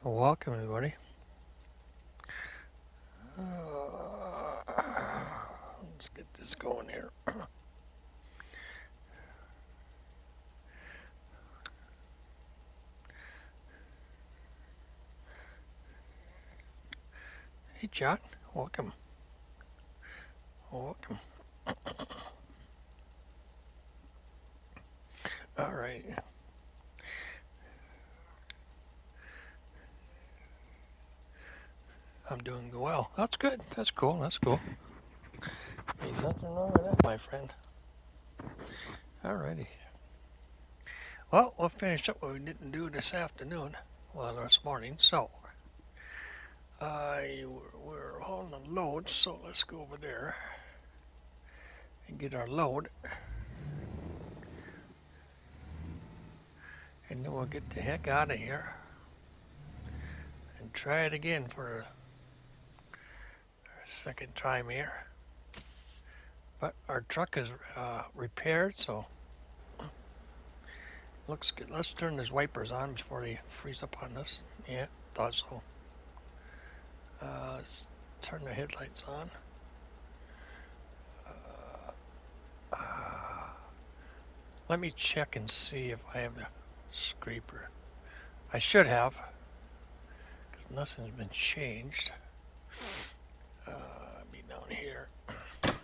Welcome, everybody. Let's get this going here. Hey, John. Welcome. Welcome. All right. I'm doing well. That's good. That's cool. That's cool. Ain't nothing wrong with that, my friend. All righty. Well, we'll finish up what we didn't do this afternoon. Well, this morning. So, we're on the load, so let's go over there and get our load. And then we'll get the heck out of here and try it again for a second time here. But our truck is repaired, so looks good. Let's turn these wipers on before they freeze up on us. Yeah, thought so. Let's turn the headlights on. Let me check and see if I have the scraper. I should have, because nothing's been changed. Be down here. I've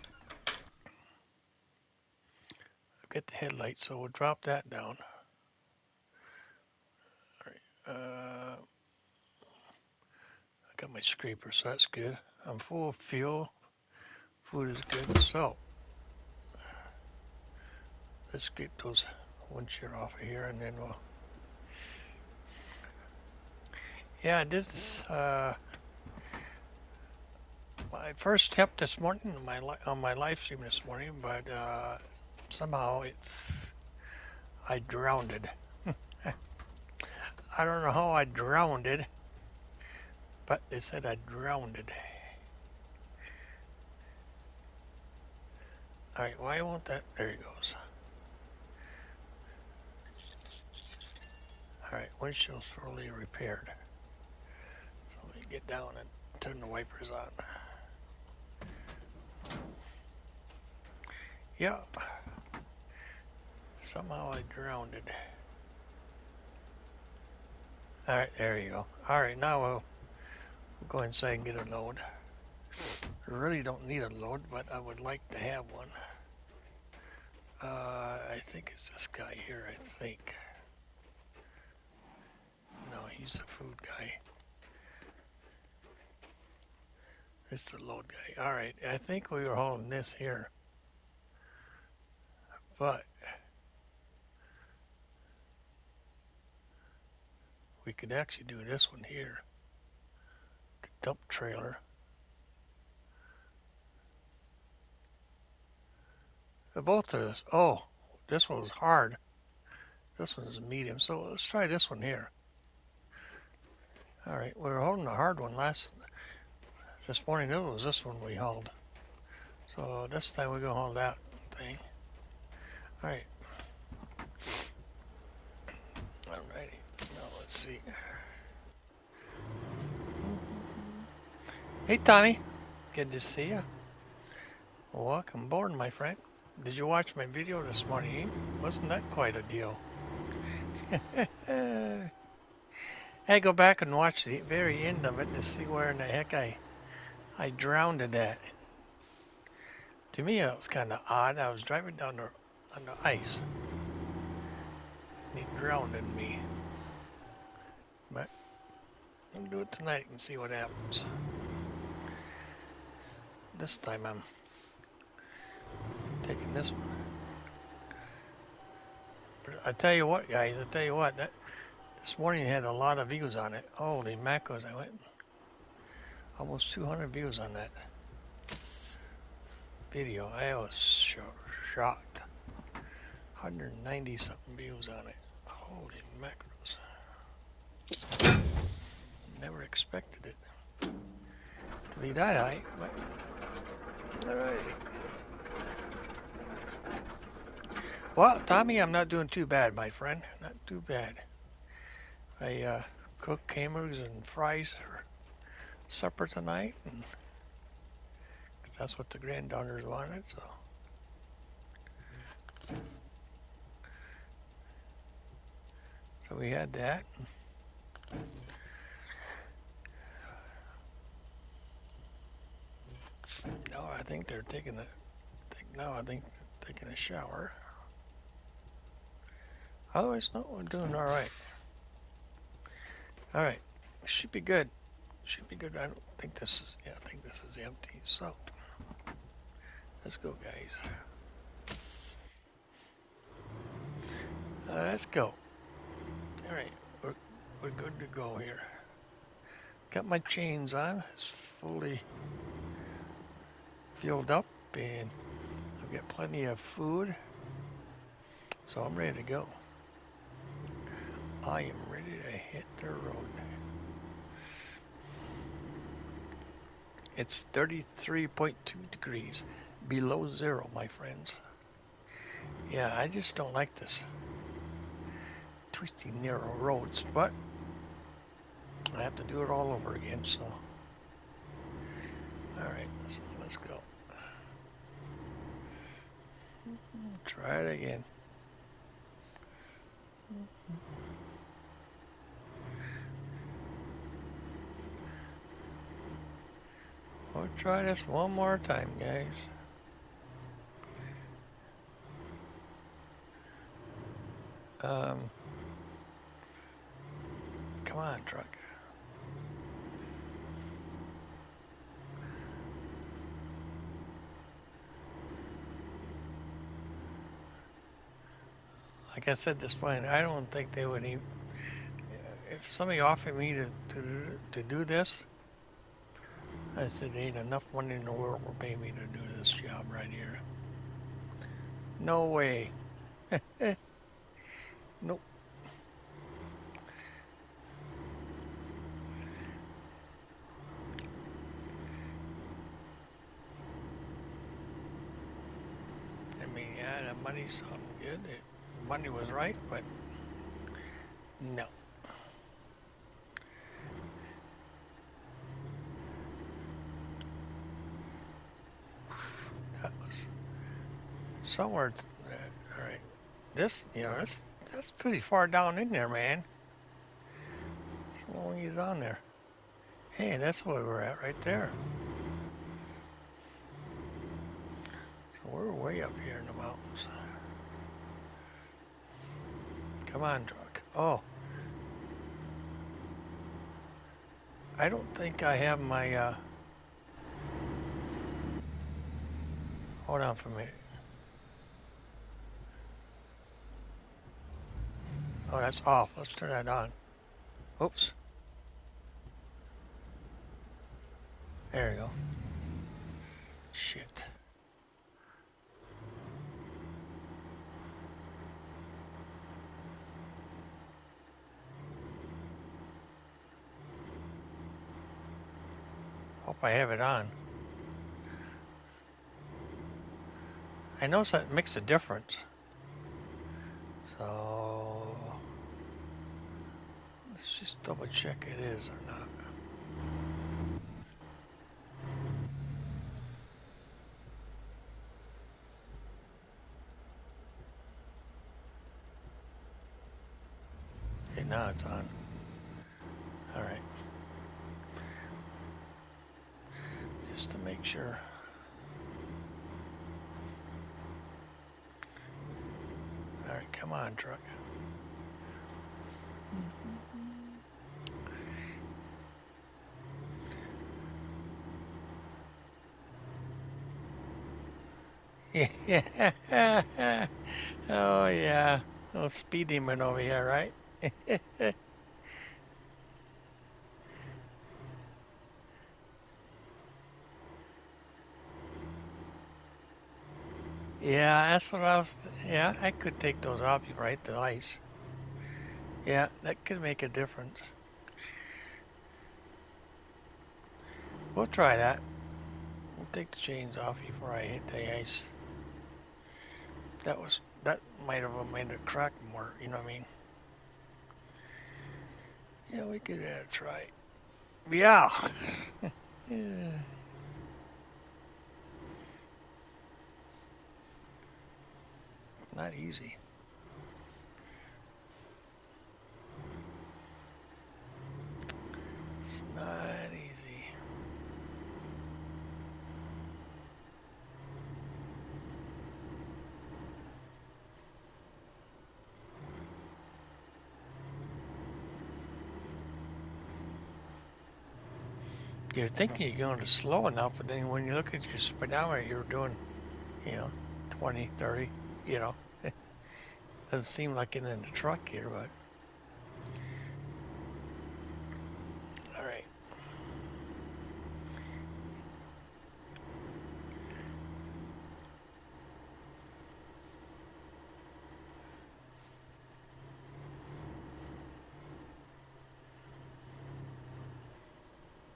got the headlight, so we'll drop that down. All right. I got my scraper, so that's good. I'm full of fuel. Food is good, so let's get those windshield off of here, and then we'll. Yeah, this is my first step this morning on my live stream this morning, but somehow I drowned it. I don't know how I drowned it, but they said I drowned it. All right, why won't that? There it goes. All right, windshield's fully repaired. So let me get down and turn the wipers on. Yeah. Somehow I drowned it. All right, there you go. All right, now we'll go inside and get a load. I really don't need a load, but I would like to have one. I think it's this guy here, I think. No, he's the food guy. It's the load guy. All right, I think we were holding this here. But we could actually do this one here. The dump trailer. Both of us. Oh, this one was hard. This one is medium. So let's try this one here. All right, we were holding a hard one this morning. It was this one we hauled. So this time we're gonna hold that thing. All right. Alrighty. Now let's see. Hey Tommy, good to see you. Welcome aboard, my friend. Did you watch my video this morning? Wasn't that quite a deal? I go back and watch the very end of it to see where in the heck I drowned it at. To me, it was kind of odd. I was driving down on the ice, and he drowned in me. But I'll do it tonight and see what happens. This time I'm taking this one. But I tell you what, guys, this morning had a lot of views on it. Holy macros, I went almost 200 views on that video. I was shocked. 190 something views on it. Holy macros. Never expected it to be that high, but alright. Well, Tommy, I'm not doing too bad, my friend. Not too bad. I cook hamburgers and fries for supper tonight, and 'cause that's what the granddaughters wanted. So we had that. No, I think they're taking a. I think they're taking a shower. Otherwise, no, we're doing all right. All right, should be good. Should be good. I don't think this is. Yeah, I think this is empty. So let's go, guys. Let's go. All right, we're good to go here. Got my chains on. It's fully filled up, and I've got plenty of food, so I'm ready to go. I am ready to hit the road. It's 33.2 degrees below zero, my friends. Yeah, I just don't like this twisty, narrow roads, but I have to do it all over again, so. All right, so let's go. Try it again. We'll try this one more time, guys. Come on, truck. Like I said this morning, I don't think they would even. If somebody offered me to do this, I said, there ain't enough money in the world to pay me to do this job right here. No way. Nope. I mean, yeah, the money sounded good. The money was right, but no. That was somewhere. All right. This, that's pretty far down in there, man. So long he's on there. Hey, that's where we're at right there. So we're way up here in the mountains. Come on, truck. Oh, I don't think I have my. Hold on for a minute. Oh, that's off. Let's turn that on. Oops. There you go. Shit. Hope I have it on. I notice that makes a difference. So let's just double check it is or not. Okay, now it's on. All right. Just to make sure. All right, come on, truck. Yeah. Oh, yeah. No speed demon over here, right? Yeah, that's what I was. Yeah, I could take those off, you right? The ice. Yeah, that could make a difference. We'll try that. We'll take the chains off before I hit the ice. That might have made it crack more, you know what I mean? Yeah, we could try. Yeah. Yeah. Not easy. It's not easy. You're thinking you're going to slow enough, but then when you look at your speedometer, you're doing, you know, 20, 30, you know. Doesn't seem like it in the truck here, but all right.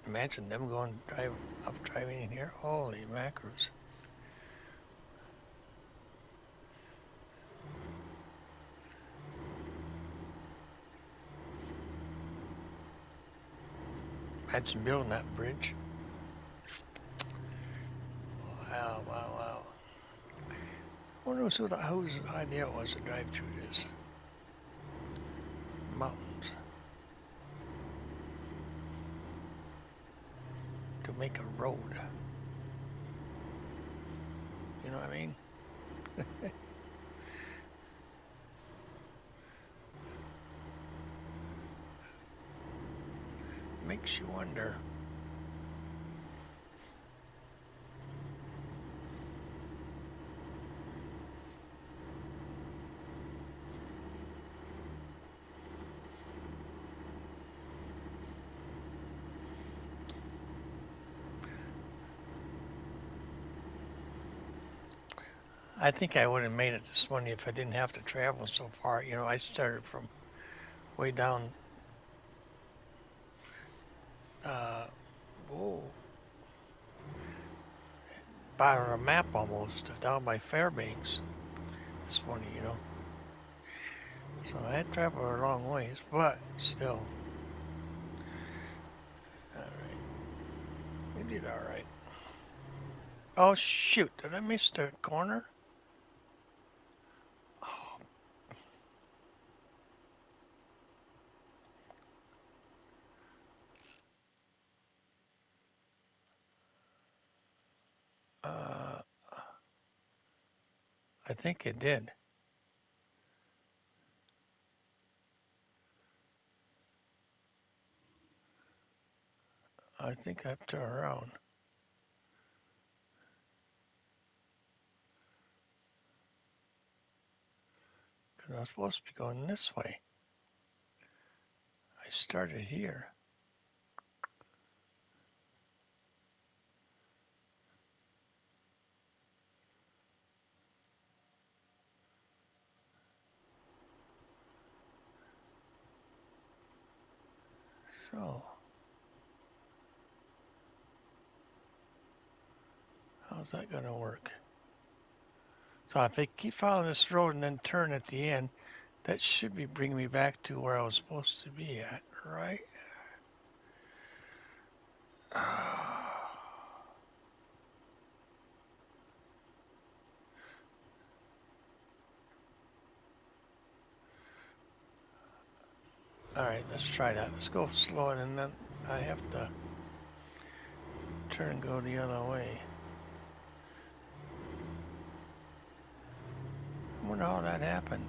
Imagine them going drive up driving in here. Holy macros. Imagine building that bridge. Wow, wow, wow. I wonder whose idea it was to drive through this mountains to make a road. You know what I mean? Makes you wonder. I think I would have made it this morning if I didn't have to travel so far. You know, I started from way down, uh, whoa, bottom of the map almost, down by Fairbanks this morning, you know. So I had traveled a long ways, but still. All right. We did all right. Oh, shoot. Did I miss the corner? Oh, uh, I think it did. I think I have to turn around. Because I was supposed to be going this way. I started here. So, how's that going to work? So if I keep following this road and then turn at the end, that should be bringing me back to where I was supposed to be at, right? All right, let's try that. Let's go slow and then I have to turn and go the other way. I wonder how that happened.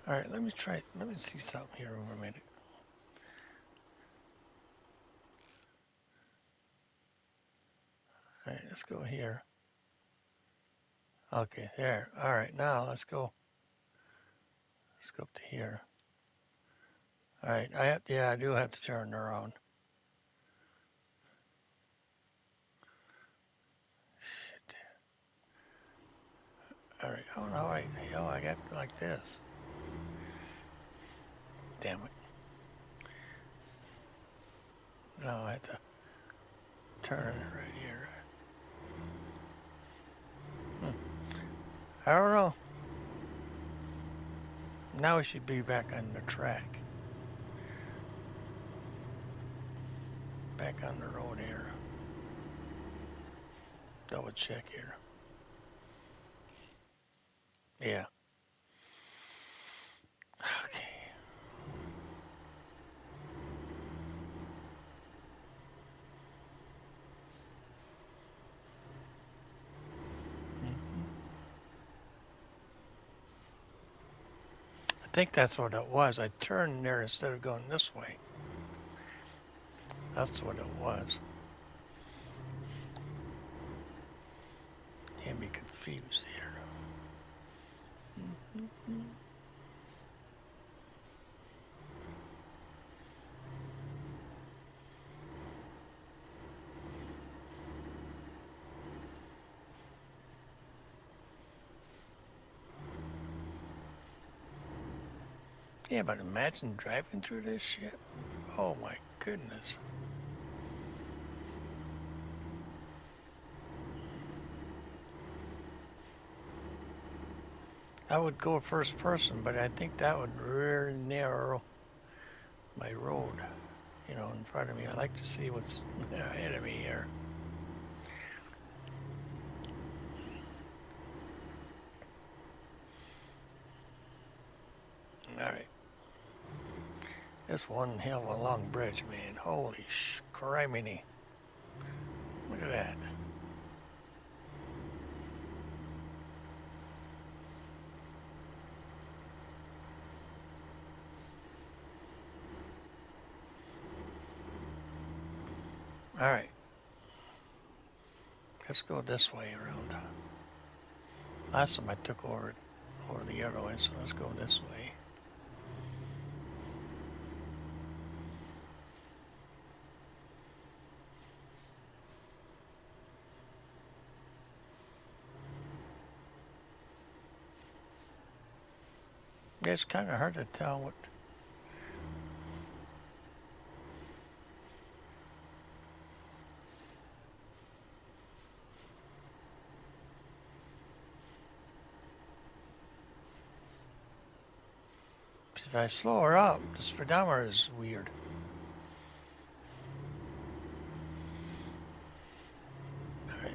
All right, let me try. Let me see something here over a minute. All right, let's go here. Okay, there. All right, now let's go. Let's go up to here. All right, yeah, I do have to turn around. Shit. All right, I don't know how I got like this. Damn it. Now I have to turn it right here. Hmm. I don't know. Now we should be back on the track. Back on the road here. Double check here. Yeah. Okay. I think that's what it was. I turned there instead of going this way. That's what it was. Can't be confused here. Yeah, but imagine driving through this shit. Oh my goodness. I would go first person, but I think that would really narrow my road, you know, in front of me. I like to see what's ahead of me here. All right. This one hell of a long bridge, man. Holy criminy. Look at that. All right. Let's go this way around. Last time I took over the other way, so let's go this way. Yeah, it's kind of hard to tell what. If I slow her up, the speedometer is weird. All right.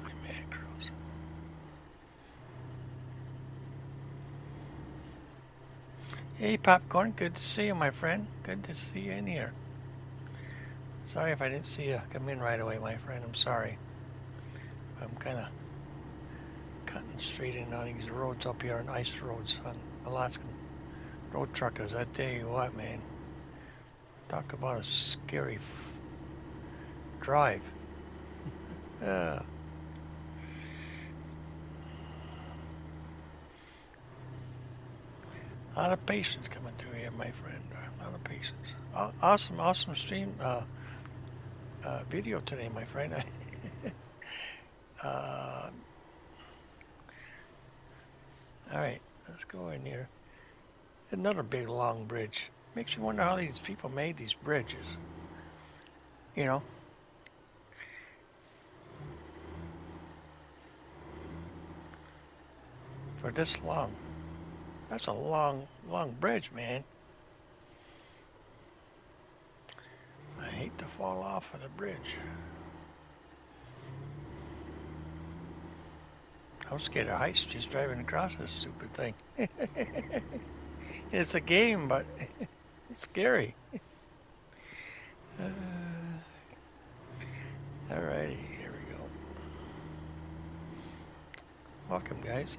Look at macros. Hey, Popcorn. Good to see you, my friend. Good to see you in here. Sorry if I didn't see you come in right away, my friend. I'm sorry. I'm kind of cutting straight in on these roads up here on ice roads on Alaskan road truckers. I tell you what, man. Talk about a scary drive. A lot of patience coming through here, my friend. A lot of patience. Awesome stream video today, my friend. uh, all right, let's go in here. Another big long bridge. Makes you wonder how these people made these bridges. You know, for this long. That's a long bridge, man. I hate to fall off of the bridge. I'm scared of heights just driving across this stupid thing. It's a game, but it's scary. Alrighty, here we go. Welcome, guys.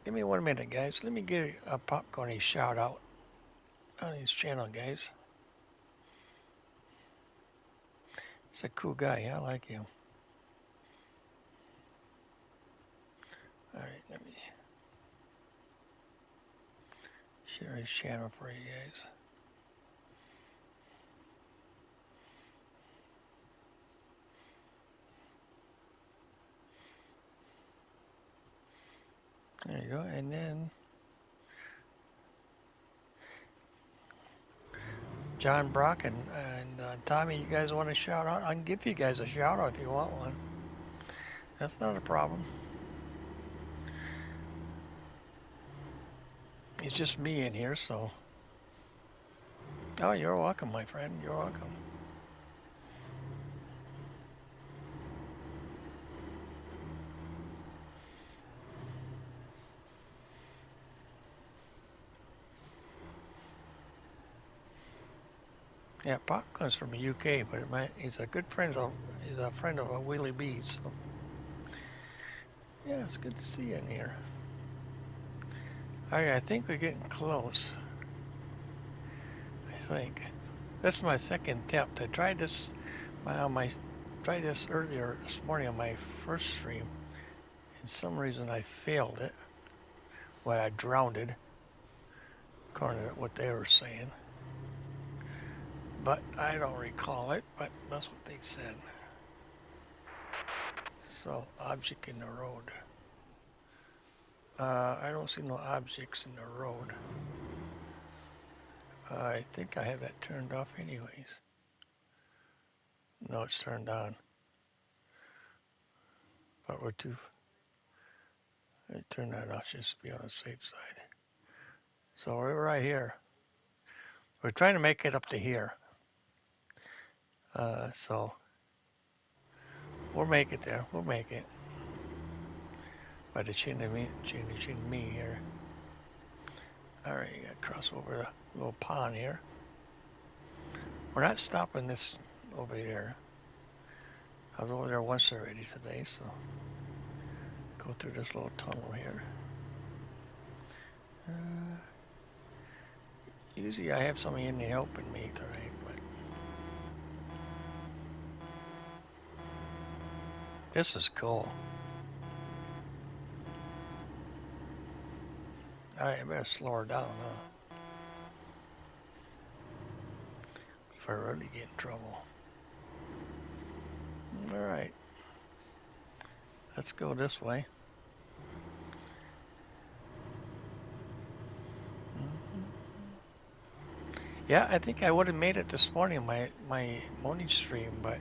Give me 1 minute, guys. Let me give a Popcorn a shout out on his channel, guys. He's a cool guy. I like him. All right, let me share his channel for you guys. There you go. And then John Brock and Tommy, you guys want a shout out? I can give you guys a shout out if you want one. That's not a problem. It's just me in here, so. Oh, you're welcome, my friend. You're welcome. Yeah, Pop comes from the UK, but he's a good friend of he's a friend of Willie B's. So. Yeah, it's good to see you in here. All right, I think we're getting close. I think this is my second attempt. I tried this tried this earlier this morning on my first stream. For some reason, I failed it. Well, I drowned it, according to what they were saying. But I don't recall it. But that's what they said. So, object in the road. I don't see no objects in the road. I think I have that turned off anyways. No, it's turned on. But we're too... I turn that off just to be on the safe side. So we're right here. We're trying to make it up to here. So we'll make it there. We'll make it. By the chin of me here. All right, you got to cross over the little pond here. We're not stopping this over there. I was over there once already today, so go through this little tunnel here. Usually I have somebody in there helping me tonight, but this is cool. All right, I better slow her down, huh? Before I really get in trouble. All right. Let's go this way. Yeah, I think I would have made it this morning on my morning stream, but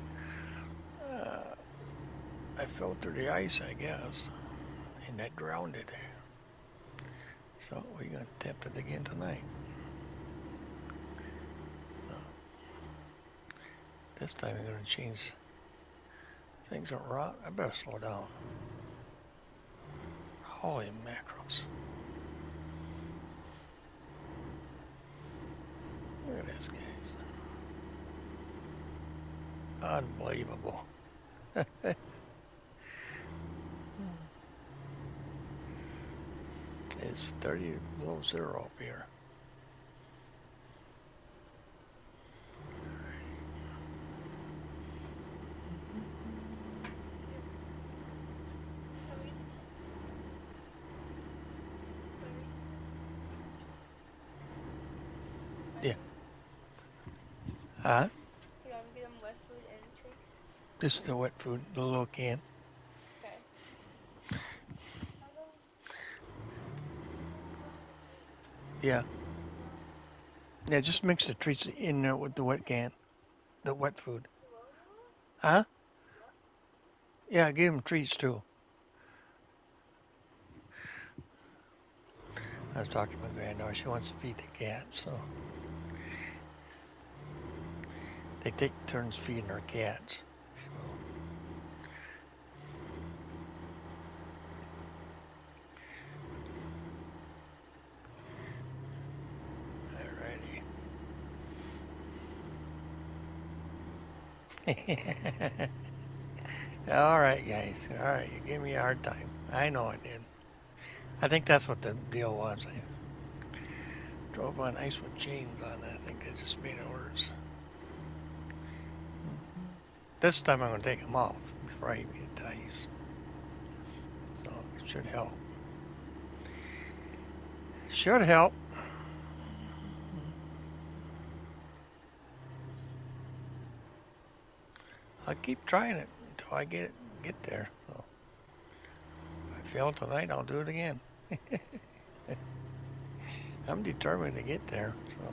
I fell through the ice, I guess, and I drowned it. So we're going to attempt it again tonight. So this time we're going to change things around. I better slow down. Holy mackerels. Look at this, guys. Unbelievable. It's 30 below zero up here. Yeah. Huh? You want me to get them wet food and treats? Just the wet food, the little can. Okay. Yeah. Yeah, just mix the treats in there with the wet can, the wet food. Huh? Yeah, give them treats too. I was talking to my granddaughter. She wants to feed the cat, so they take turns feeding our cats. So. Alrighty. All right, guys. All right, you gave me a hard time. I know I did. I think that's what the deal was. I drove on ice with chains on. I think I just made it worse. This time I'm going to take them off before I even get ties. So it should help. Should help. I'll keep trying it until I get there. So if I fail tonight, I'll do it again. I'm determined to get there. So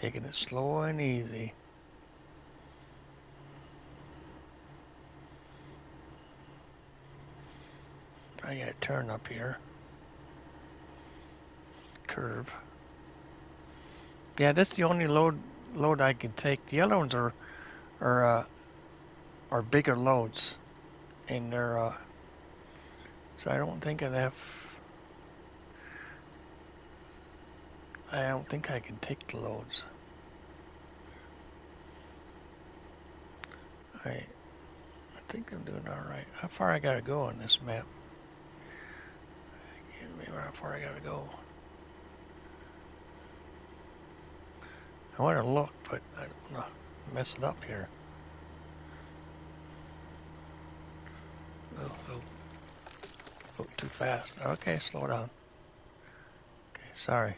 Taking it slow and easy. I got to turn up here. Curve. Yeah, that's the only load I can take. The other ones are are bigger loads, and they're so I don't think I don't think I can take the loads. I think I'm doing all right. How far I gotta go on this map? I can't remember how far I gotta go. I want to look, but I don't want to mess it up here. Oh, oh, oh, too fast. Okay, slow down. Okay, sorry.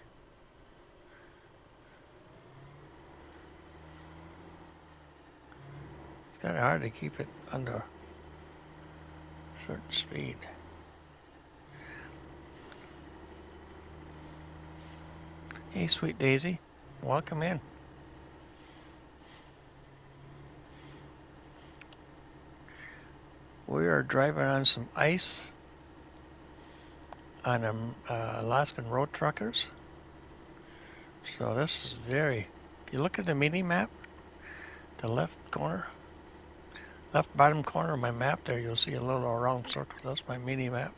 It's kind of hard to keep it under a certain speed. Hey, Sweet Daisy, welcome in. We are driving on some ice on Alaskan road truckers. So this is very, if you look at the mini map, the left corner, left bottom corner of my map there, you'll see a little round circle. That's my mini map.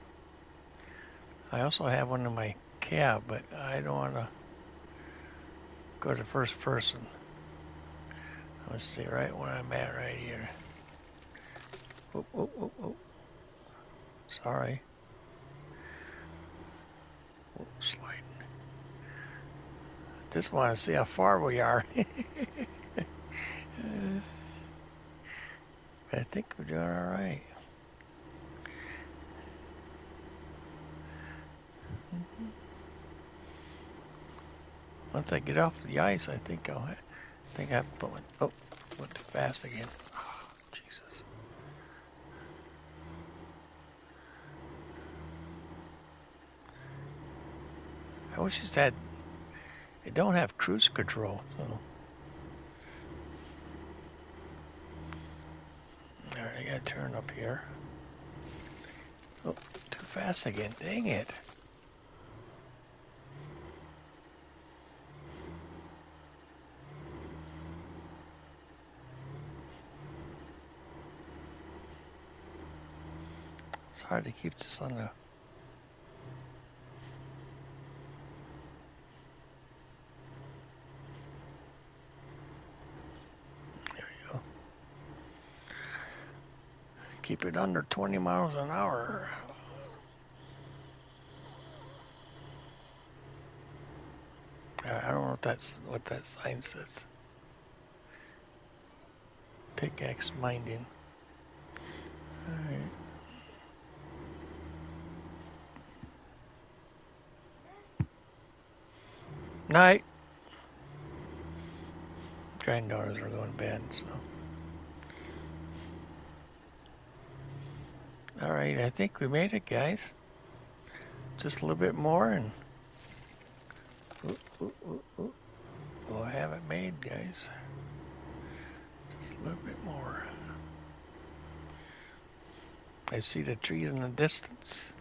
I also have one in my cab, but I don't want to go to first person. I'm going to stay right where I'm at right here. Oh, oh, oh, oh. Sorry. Oh, sliding. Just want to see how far we are. I think we're doing all right. Once I get off the ice, I think I have to put one. Oh, went too fast again. Oh, Jesus. I wish it don't have cruise control. So. All right, I gotta turn up here. Oh, too fast again. Dang it. It's hard to keep this on the... There you go. Keep it under 20 miles an hour. I don't know what that sign says. Pickaxe minding. Alright. Night. Granddaughters are going to bed, so. Alright, I think we made it, guys. Just a little bit more and... Ooh, ooh, ooh, ooh. We'll have it made, guys. Just a little bit more. I see the trees in the distance.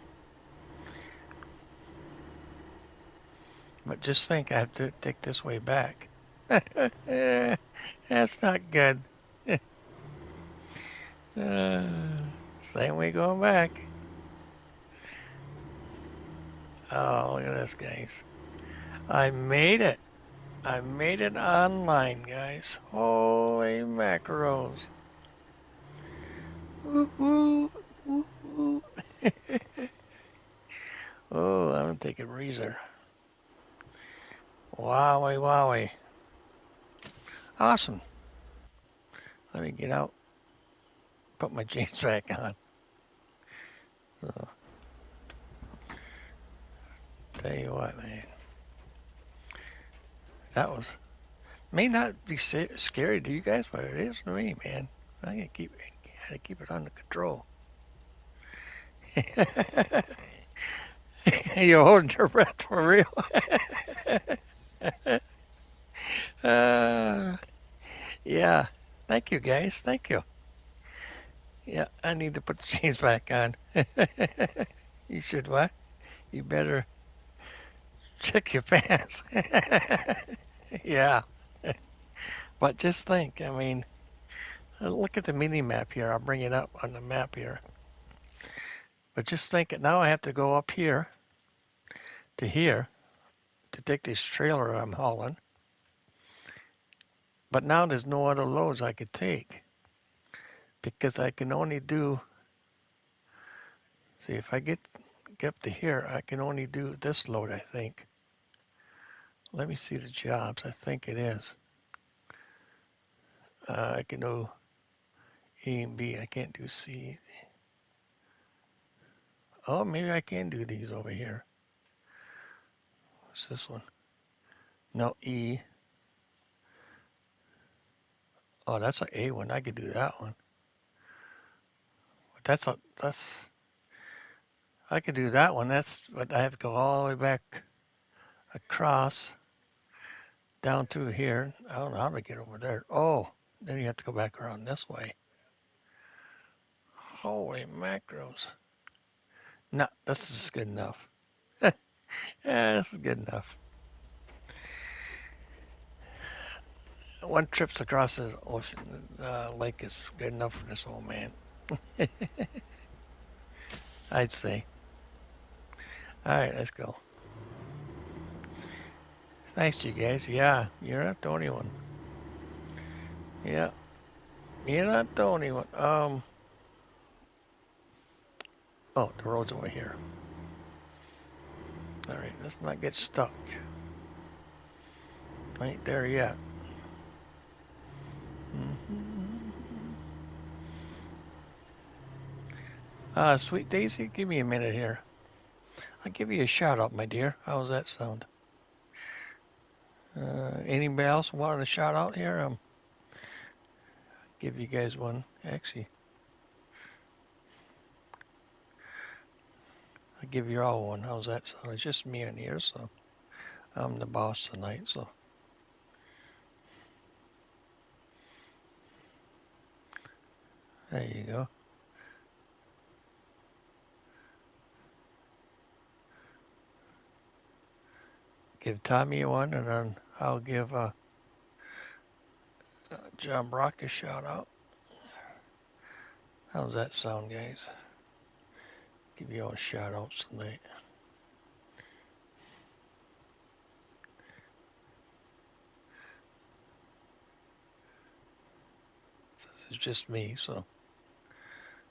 But just think, I have to take this way back. That's not good. Same way going back. Oh, look at this, guys. I made it. I made it online, guys. Holy macros. Woo-hoo. Woo-hoo. Oh, I'm going to take a breezer. Wowie, wowie. Awesome. Let me get out. Put my jeans back on. So, tell you what, man. That was... May not be scary to you guys, but it is to me, man. I gotta keep it under control. You're holding your breath for real. you guys. Thank you. Yeah, I need to put the chains back on. You should what? You better check your pants. Yeah, but just think, I mean, look at the mini map here. I'll bring it up on the map here. But just think, now I have to go up here to here to take this trailer I'm hauling. But now there's no other loads I could take because I can only do, see, if I get up to here, I can only do this load, I think. Let me see the jobs. I think it is. I can do A and B. I can't do C. Oh, maybe I can do these over here. What's this one? No, E. Oh, that's an A one. I could do that one. But that's I could do that one. But I have to go all the way back across down through here. I don't know how to get over there. Oh, then you have to go back around this way. Holy macros. No, this is good enough. Yeah, this is good enough. One trip's across the ocean, lake is good enough for this old man. I'd say. All right, let's go. Thanks, you guys. Yeah, you're not the only one. Yeah, you're not the only one. Oh, the road's over here. All right, let's not get stuck. I ain't there yet. Sweet Daisy, give me a minute here. I'll give you a shout out, my dear. How's that sound? Anybody else want a shout out here? Give you guys one. Actually, I'll give you all one. How's that sound? It's just me in here, so I'm the boss tonight, so. There you go. Give Tommy one, and then I'll give John Brock a shout out. How's that sound, guys? Give you all shout outs tonight. This is just me, so.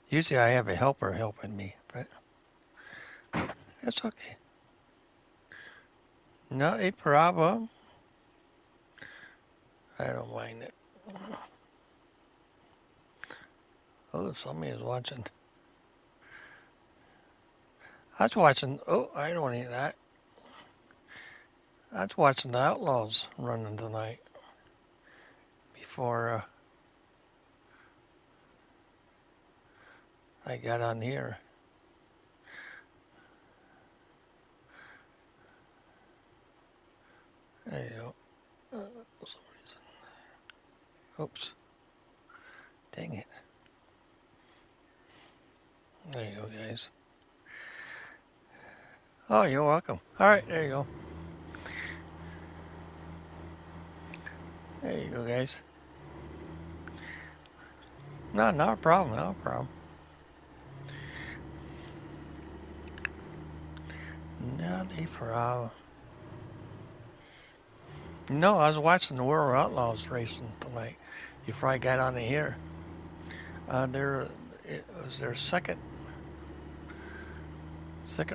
Usually I have a helper helping me, but that's okay. Not a problem. I don't mind it. Oh, somebody is watching. I was watching. Oh, I don't need that. I was watching the Outlaws running tonight before I got on here. There you go. Oops. Dang it. There you go, guys. Oh, you're welcome. All right, there you go. There you go, guys. No, not a problem. Not a problem. Not a problem. No, I was watching the World Outlaws racing tonight before I got on here. It was their second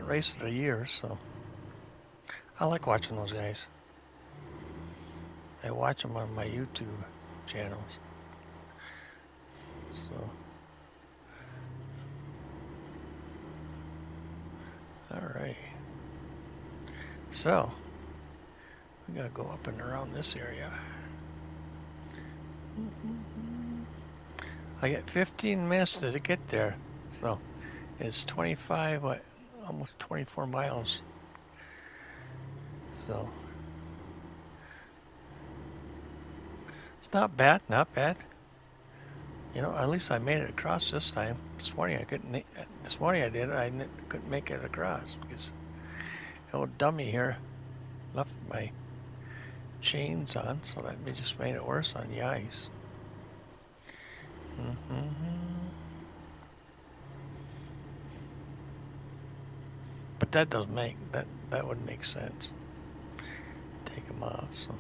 race of the year, so I like watching those guys. I watch them on my YouTube channels. So, all right. So, we gotta go up and around this area. I get 15 minutes to get there, so it's 25, almost 24 miles. So, it's not bad, not bad. You know, at least I made it across this time. This morning I couldn't. This morning I did. Couldn't make it across because the old dummy here left my chains on, so that just made it worse on the ice. Mm-hmm. But that doesn't make that wouldn't make sense. Take them off. So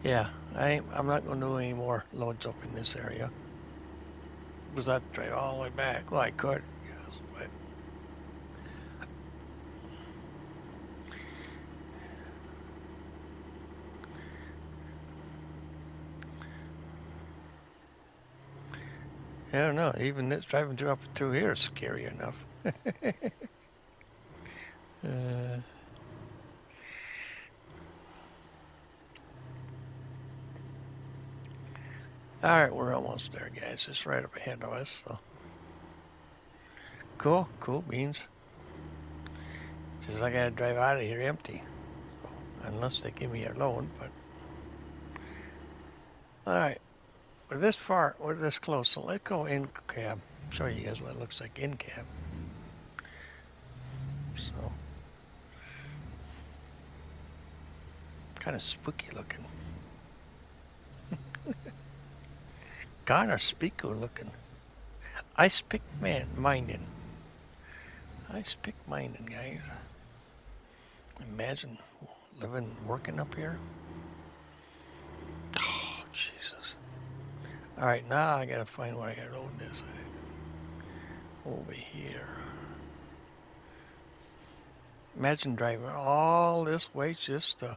yeah, I'm not going to do any more loads up in this area. Was that drive all the way back? Well, I could, yes, but I don't know. Even this driving through up through here is scary enough. uh, all right, we're almost there, guys. It's right up ahead of us. So cool, cool beans. Just I gotta drive out of here empty, unless they give me a load. But all right, we're this far, we're this close. So let's go in cab. Show you guys what it looks like in cab. So kind of spooky looking. Kind of spooky looking. Ice pick man minding. Ice pick minding, guys. Imagine living, working up here. Oh, Jesus. All right, now I gotta find where I gotta load this. Over here. Imagine driving all this way just to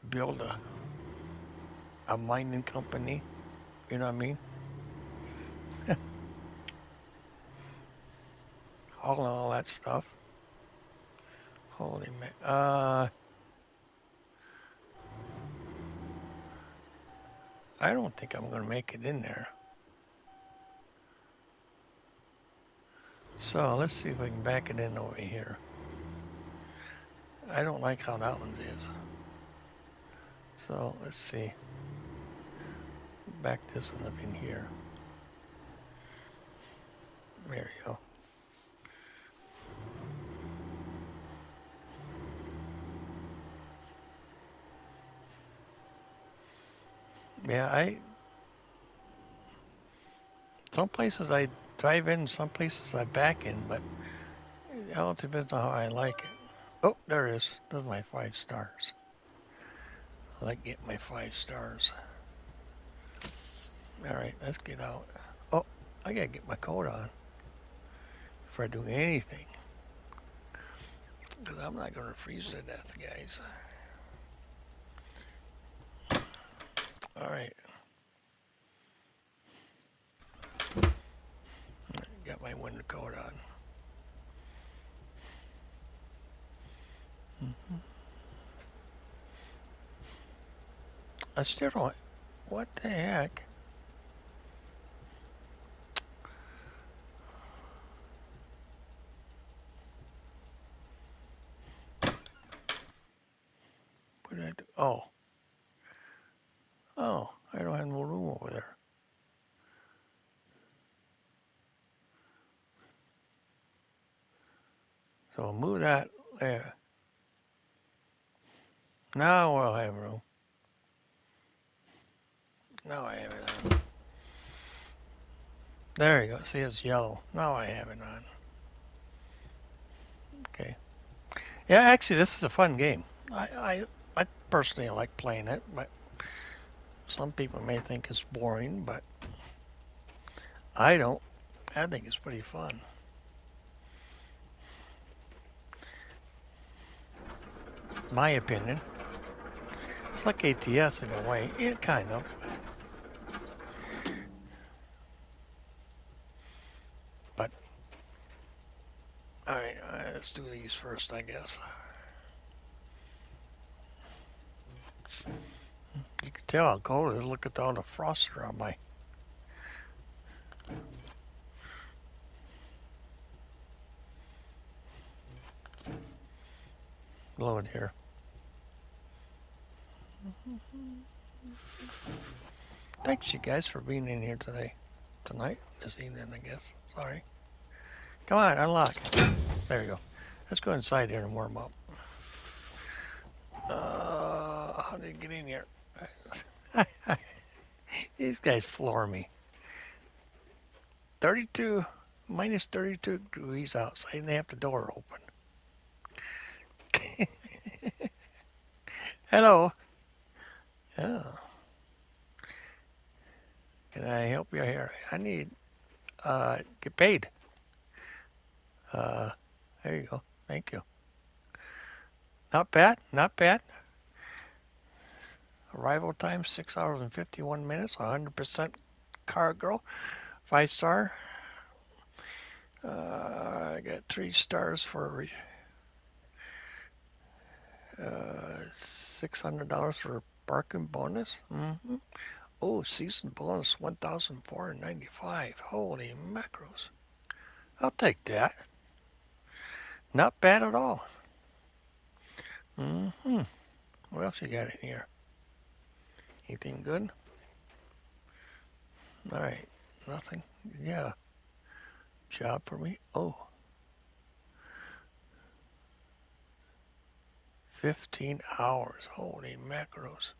build a mining company. You know what I mean? Hauling all that stuff. Holy man. I don't think I'm gonna make it in there. So let's see if we can back it in over here. I don't like how that one is. So let's see. Back this one up in here. There you go. Yeah, some places I drive in, some places I back in, but it all depends on how I like it. Oh, there it is. There's my 5 stars. I like getting my 5 stars. All right, let's get out. Oh, I gotta get my coat on before I do anything, because I'm not gonna freeze to death, guys. All right, got my winter coat on. Mm-hmm. I still don't. What the heck? What did I do? Oh, I don't have no room over there. So I'll move that there. Now I'll have room. Now I have it on. There you go. See, it's yellow. Now I have it on. Okay. Yeah, actually, this is a fun game. I personally like playing it, but some people may think it's boring, but I don't. I think it's pretty fun. My opinion. It's like ATS in a way. Yeah, kind of. But, alright, let's do these first, I guess. You can tell how cold it is. Look at all the frost around my. Load here. Thanks, you guys, for being in here today. Tonight? This evening, I guess. Sorry. Come on, unlock. There you go. Let's go inside here and warm up. How did you get in here? These guys floor me. 32, minus 32 degrees outside, and they have the door open. Hello. Oh, can I help you here? I need get paid. Uh, there you go. Thank you. Not bad. Not bad. Arrival time 6 hours and 51 minutes. 100% cargo. 5 star. I got 3 stars for $600 for parking bonus. Oh, season bonus 1,495. Holy macros. I'll take that. Not bad at all. What else you got in here? Anything good? All right. Nothing. Yeah. Job for me. Oh. 15 hours. Holy macros.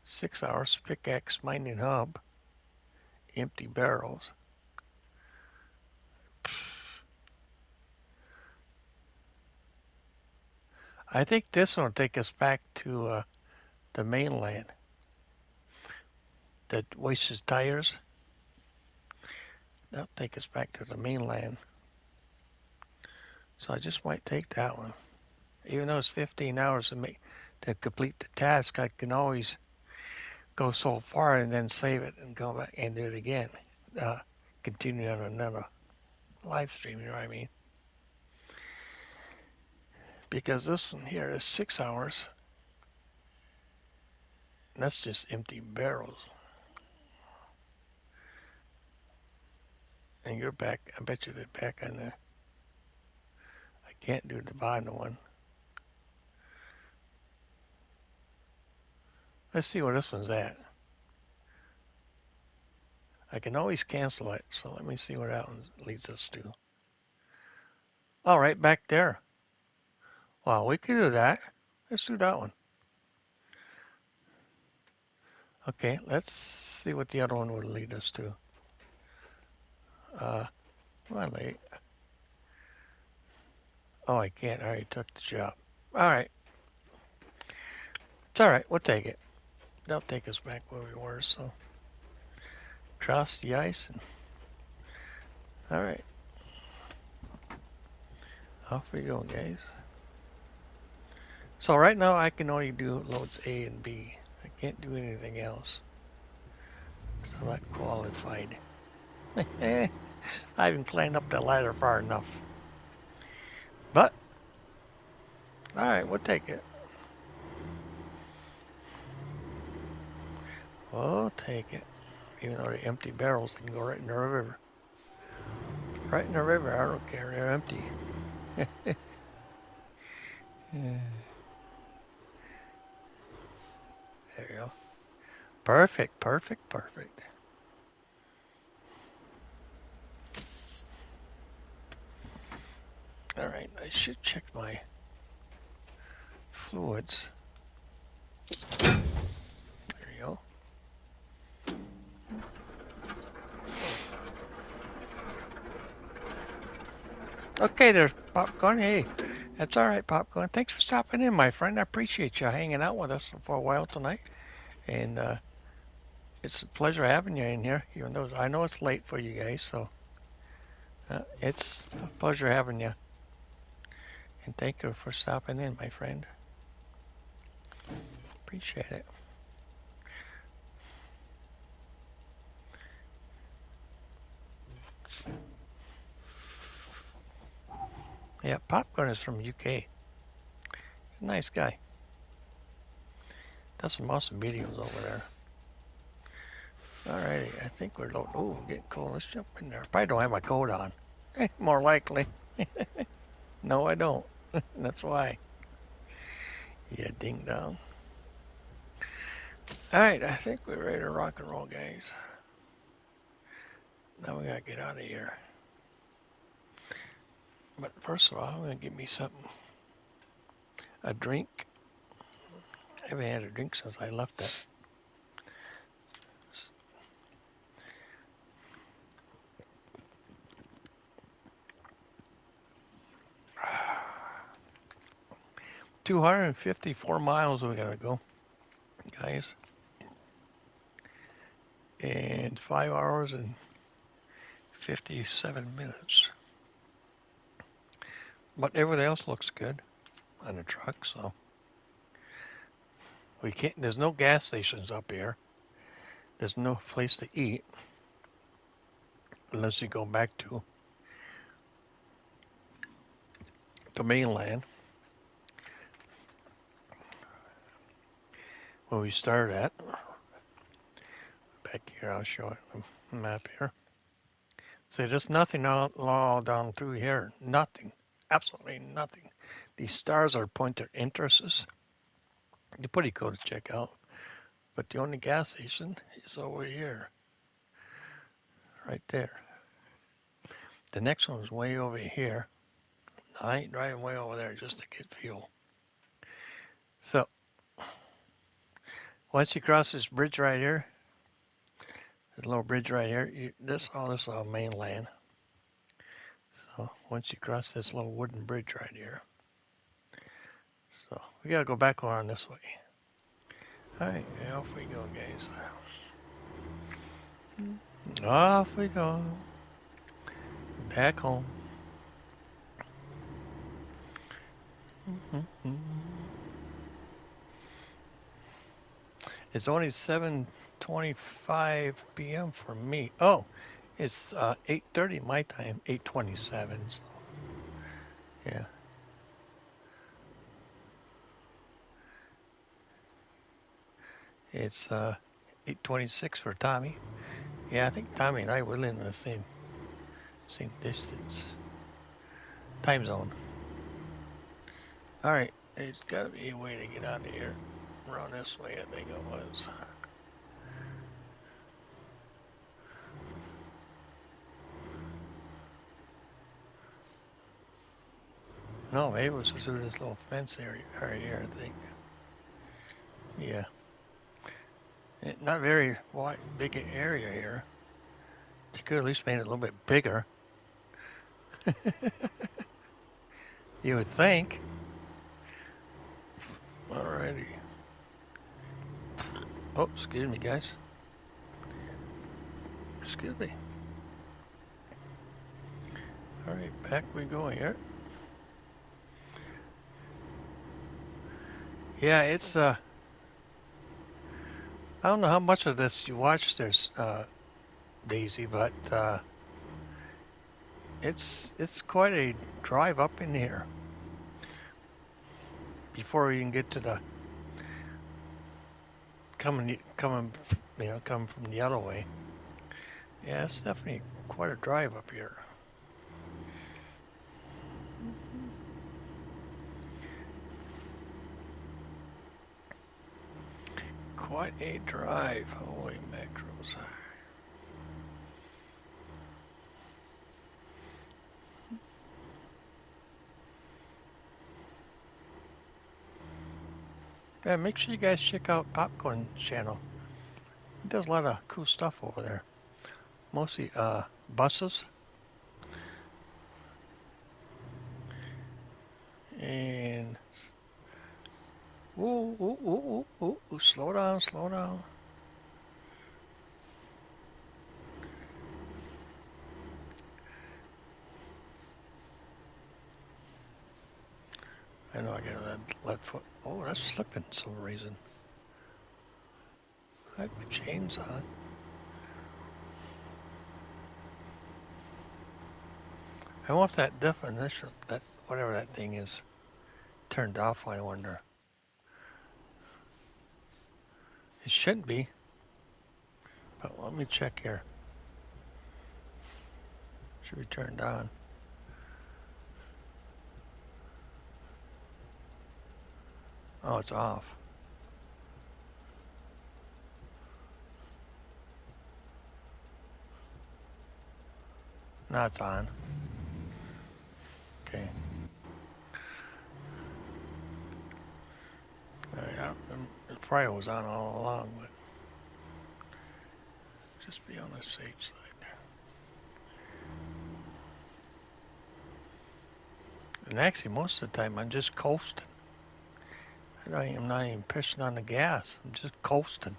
6 hours. Pickaxe mining hub. Empty barrels. I think this one will take us back to the mainland. The wasted tires. That'll take us back to the mainland. So I just might take that one. Even though it's 15 hours to complete the task, I can always go so far and then save it and go back and do it again. Continue on another live stream, you know what I mean? Because this one here is 6 hours. And that's just empty barrels. And you're back, I bet you're back on the, I can't do the bottom one. Let's see where this one's at. I can always cancel it, so let me see where that one leads us to. All right, back there. Wow, we could do that. Let's do that one. Okay, let's see what the other one would lead us to. Come on, lady. Oh, I can't. I already took the job. All right. It's all right. We'll take it. They'll take us back where we were, so. Cross the ice. And... All right. Off we go, guys. So right now I can only do loads A and B. I can't do anything else. So not qualified. I haven't climbed up the ladder far enough. But, alright, we'll take it. We'll take it. Even though they're empty barrels, they can go right in the river. Right in the river, I don't care, they're empty. There you go. Perfect, perfect, perfect. Alright, I should check my fluids. There you go. Okay there, Popcorn. Hey, that's all right, Popcorn. Thanks for stopping in, my friend. I appreciate you hanging out with us for a while tonight. And it's a pleasure having you in here, even though I know it's late for you guys. So it's a pleasure having you. And thank you for stopping in, my friend. Appreciate it. Yeah, Popcorn is from UK. He's a nice guy. Does some awesome videos over there. Alrighty, I think we're low. Oh, getting cold. Let's jump in there. Probably don't have my coat on. More likely. No, I don't. That's why. Yeah, ding dong. Alright, I think we're ready to rock and roll, guys. Now we gotta get out of here. But first of all, I'm gonna get me something. A drink. I haven't had a drink since I left that. 254 miles we gotta go, guys. And 5 hours and 57 minutes. But everything else looks good on the truck, so we can't. There's no gas stations up here. There's no place to eat unless you go back to the mainland where we started at. Back here, I'll show it the map here. See, there's nothing all down through here. Nothing. Absolutely nothing. These stars are pointer interests. They're pretty cool to check out. But the only gas station is over here. Right there. The next one is way over here. I ain't driving way over there just to get fuel. So, once you cross this bridge right here, this little bridge right here, all this is all mainland. So, once you cross this little wooden bridge right here, so we gotta go back around this way. Alright, off we go, guys. Off we go. Back home. It's only 7:25 p.m. for me. Oh, it's 8:30 my time, 8:27. So, yeah. It's 8:26 for Tommy. Yeah, I think Tommy and I were in the same distance. Time zone. All right, there's got to be a way to get out of here. Around this way, I think it was. No, maybe it was through this little fence area right here, I think. Yeah. Not very wide, big area here. You could at least made it a little bit bigger. You would think. Alrighty. Oh, excuse me, guys. Excuse me. Alright, back we go here. Yeah, it's I don't know how much of this you watched this, Daisy, but it's quite a drive up in here before you can get to the coming coming from the other way. Yeah, it's definitely quite a drive up here. Quite a drive. Holy macros. Yeah, make sure you guys check out Popcorn channel. He does a lot of cool stuff over there. Mostly buses. And ooh, ooh, ooh, ooh, ooh, slow down, slow down. I know I got that left foot. Oh, that's slipping for some reason. I have my chains on. I wonder if that definition, that whatever that thing is, turned off. I wonder. It shouldn't be. But let me check here. Should be turned on. Oh, it's off. Now it's on. Okay. Alright, it probably was on all along, but just be on the safe side. And actually, most of the time, I'm just coasting. I'm not even pushing on the gas. I'm just coasting.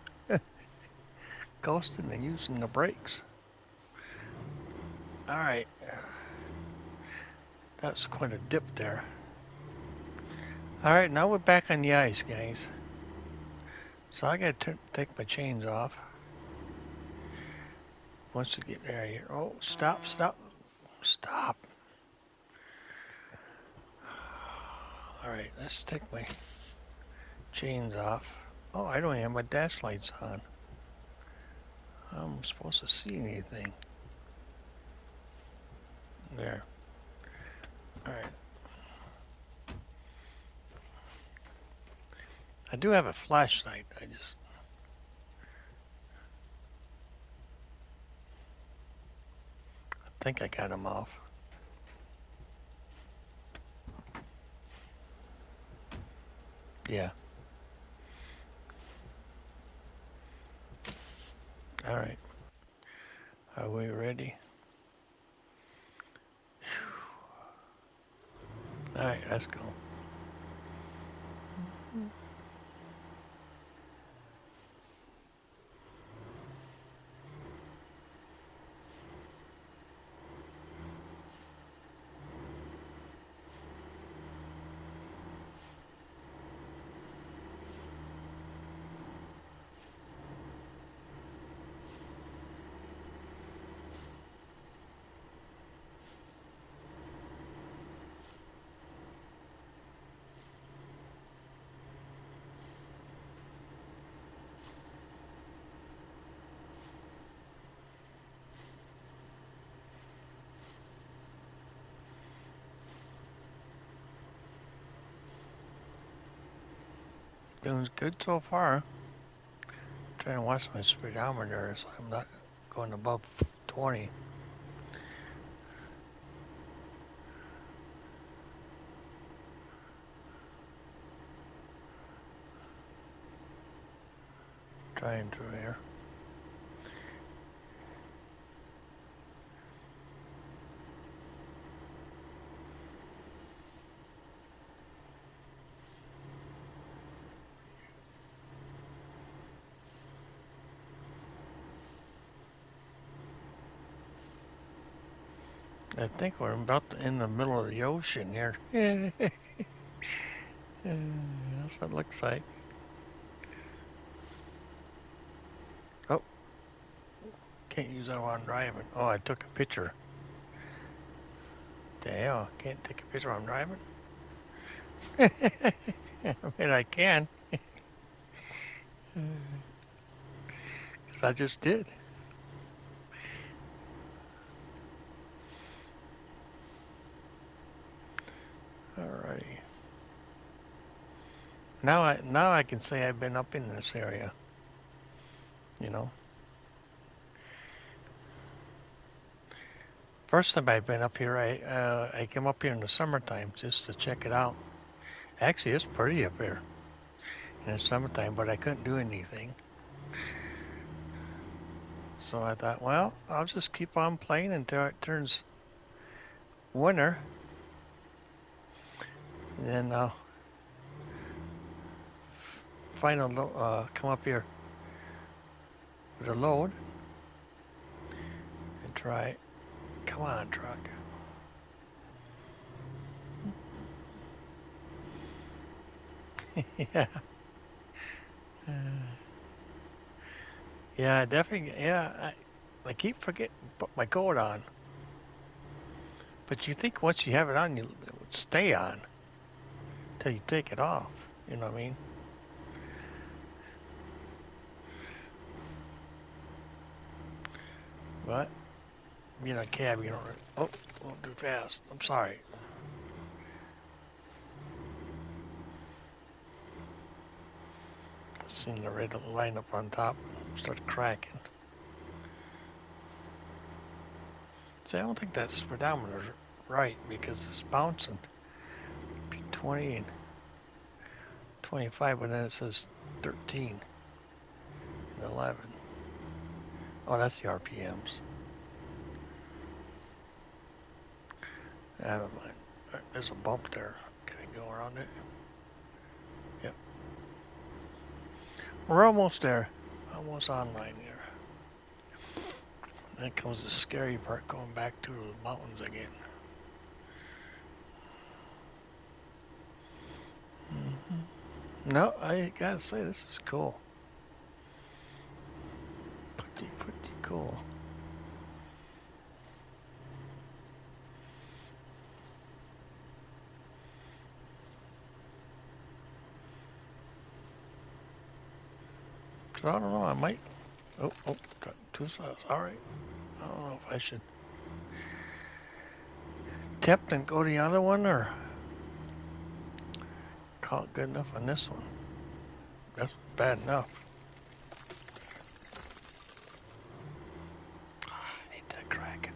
Coasting and using the brakes. Alright. That's quite a dip there. Alright, now we're back on the ice, guys. So I gotta take my chains off. Once we get there here. Oh, stop. Stop. Alright, let's take my chains off. Oh, I don't even have my dash lights on. I'm supposed to see anything. There. Alright. I do have a flashlight. I think I got them off. Yeah. Alright. Are we ready? Alright, let's go. Doing good so far. Trying to watch my speedometer so I'm not going above 20. Trying through here. I think we're about in the middle of the ocean here. That's what it looks like. Oh, can't use that while I'm driving. Oh, I took a picture. The hell, can't take a picture while I'm driving? I mean, I can. Because I just did. Alrighty. Now I can say I've been up in this area. You know. First time I've been up here, I came up here in the summertime just to check it out. Actually, it's pretty up here in the summertime, but I couldn't do anything. So I thought, well, I'll just keep on playing until it turns winter. And then I'll come up here with a load and try it. Come on, truck. Yeah. Yeah, definitely. Yeah, I keep forgetting to put my coat on. But you think once you have it on, it would stay on until you take it off. You know what I mean? But being a cab, you don't. Oh, won't do fast. I'm sorry. Seen the red line up on top start cracking. See, I don't think that speedometer's right because it's bouncing 20 and 25, but then it says 13 and 11. Oh, that's the RPMs. Never mind. There's a bump there. Can I go around it? Yep. We're almost there. Almost online here. Then comes the scary part, going back to the mountains again. No, I gotta say, this is cool. Pretty cool. So I don't know, I might. Oh, got two sides. Alright. I don't know if I should tip and go the other one or call it good enough on this one. That's bad enough. I hate that cracking.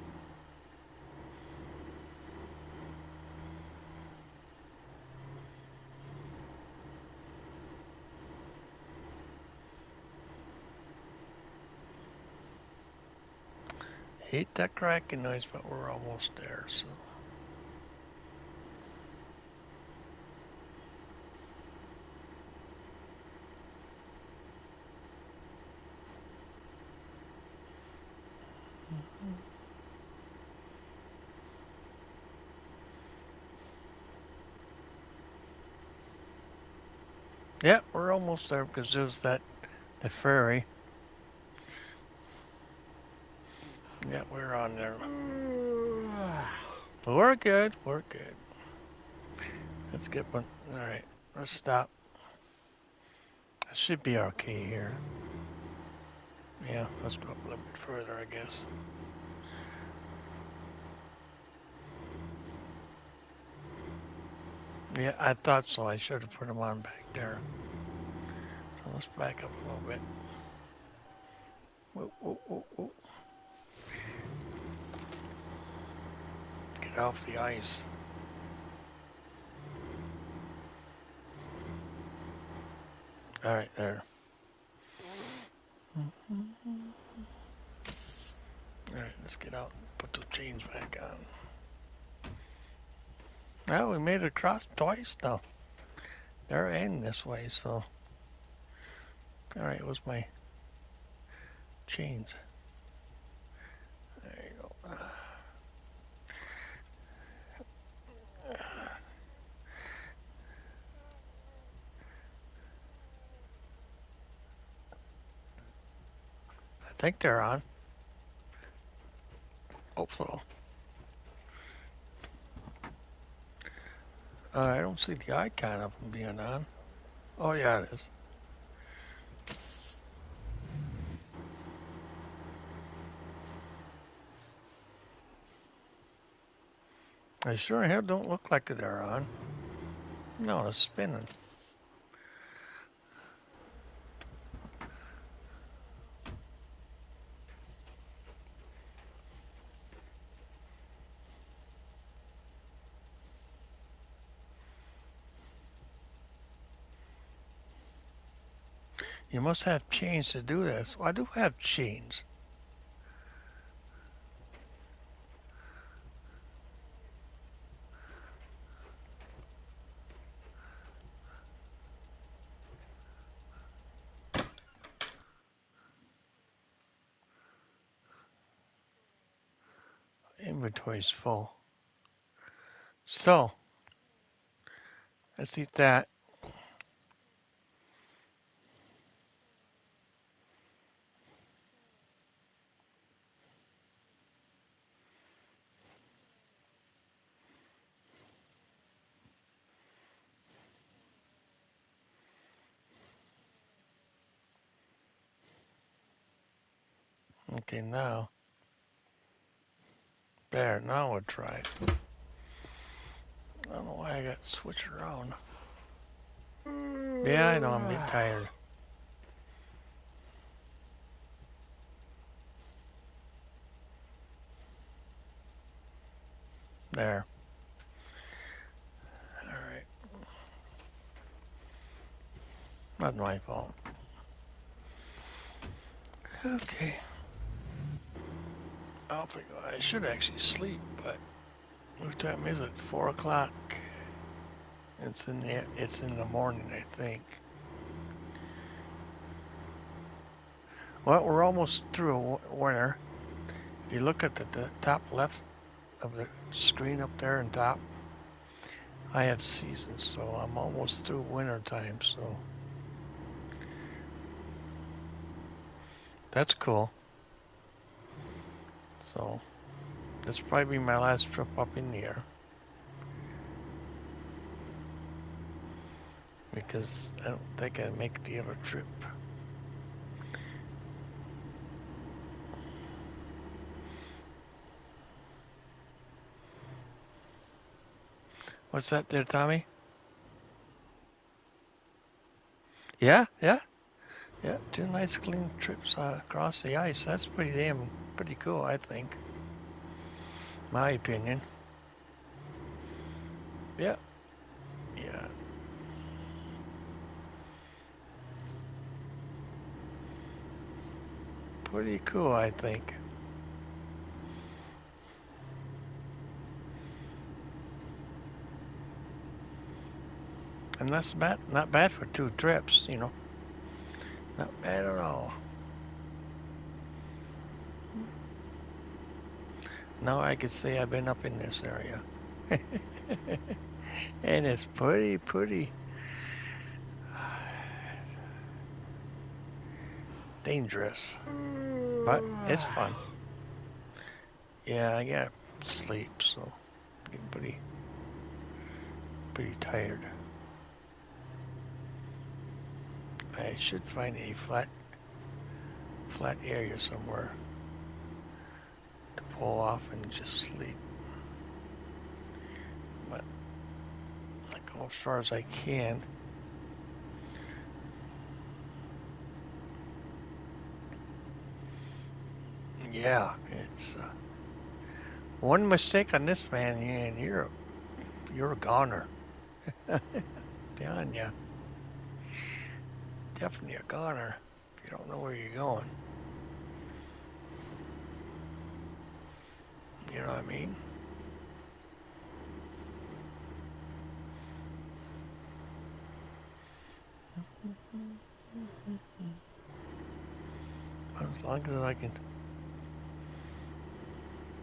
Hate that cracking noise, but we're almost there, so. Yeah, we're almost there because there's the ferry. Yeah, we're on there. We're good. We're good. Let's get one. All right, let's stop. It should be okay here. Yeah, let's go up a little bit further, I guess. Yeah, I thought so. I should have put them on back there. So let's back up a little bit. Whoa, whoa, whoa, whoa. Get off the ice. All right, there. All right, let's get out. Put the chains back on. Well, we made it across twice now. They're in this way, so. All right, what's my chains? There you go. I think they're on. Hope so. I don't see the icon of them being on. Oh, yeah, it is. They sure hell don't look like they're on. No, it's spinning. You must have chains to do this. Well, I do have chains. Inventory's full. So, let's eat that. Okay, now. There, now we'll try it. I don't know why I got switched around. Yeah, I know, I'm getting tired. There. All right. Not my fault. Okay. Off we go. I should actually sleep, but what time is it? 4 o'clock. It's in the morning, I think. Well, we're almost through a winter. If you look at the top left of the screen up there on top, I have seasons, so I'm almost through winter time, so that's cool. So this will probably be my last trip up in the air because I don't think I make the other trip. What's that there, Tommy? Yeah, yeah, yeah. Two nice clean trips across the ice. That's pretty cool, I think. My opinion. Yeah, yeah. Pretty cool, I think. And that's not bad for two trips, Not bad at all. Now I could say I've been up in this area. And it's pretty dangerous. But it's fun. Yeah, I got sleep, so I'm getting pretty tired. I should find a flat area somewhere to pull off and just sleep. But I go as far as I can. Yeah, it's one mistake on this man, and you're a goner. Telling you, definitely a goner. If you don't know where you're going, you know what I mean? As long as I can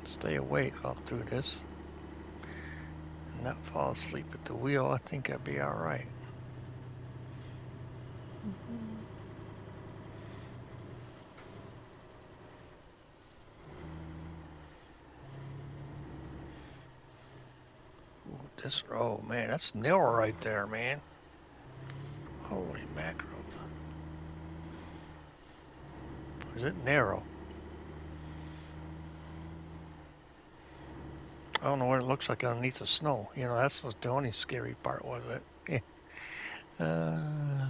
stay awake all through this and not fall asleep at the wheel, I think I'd be all right. Oh man, that's narrow right there, man. Holy mackerel. Is it narrow? I don't know what it looks like underneath the snow. That's the only scary part, was it? I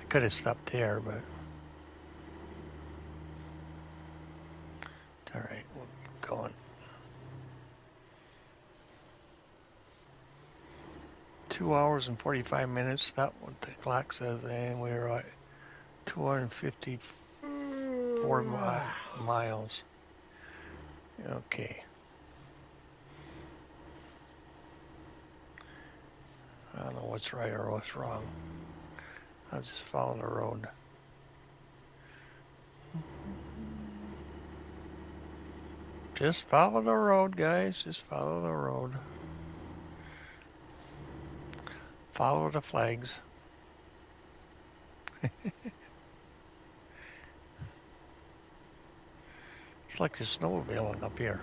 could have stopped there, but it's all right. We'll keep going. 2 hours and 45 minutes. That's what the clock says, and we're at 254 miles. Okay. I don't know what's right or what's wrong. I'll just follow the road. Just follow the road, guys. Just follow the road. Follow the flags. It's like a snowmobiling up here.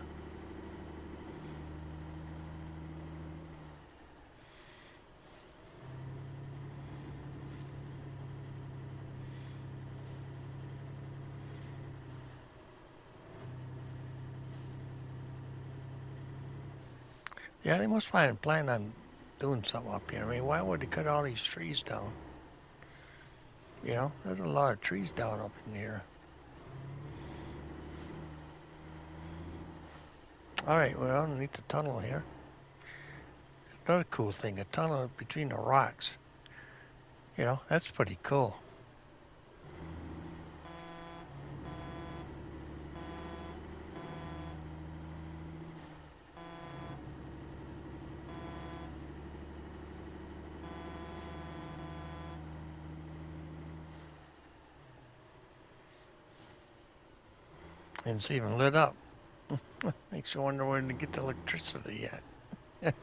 Yeah, they must plan on doing something up here. I mean, why would they cut all these trees down? There's a lot of trees down up in here. All right, well, underneath the tunnel here. Another cool thing, a tunnel between the rocks. You know, that's pretty cool. And it's even lit up. Makes you wonder where to get the electricity at.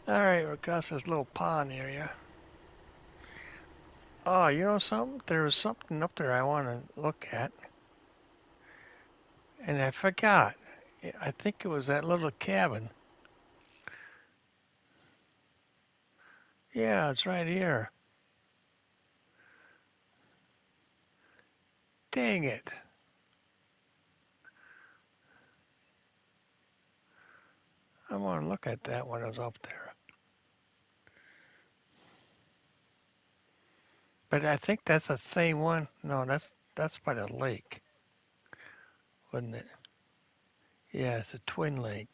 All right, we're across this little pond area. Oh, you know something? There was something up there I want to look at, and I forgot. I think it was that little cabin. Yeah, it's right here. Dang it. I want to look at that when I was up there. But I think that's the same one. No, that's by the lake, wasn't it? Yeah, it's a twin lake.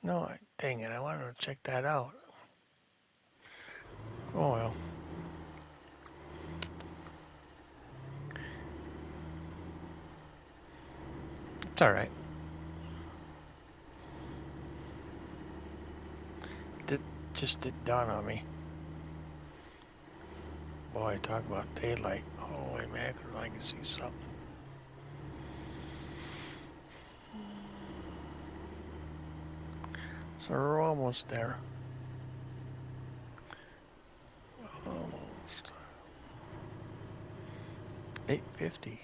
No, dang it, I wanted to check that out. Oh well, it's all right. It just didn't dawn on me. Boy, talk about daylight. Holy mackerel, I can see something. So we're almost there. Almost. 8:50.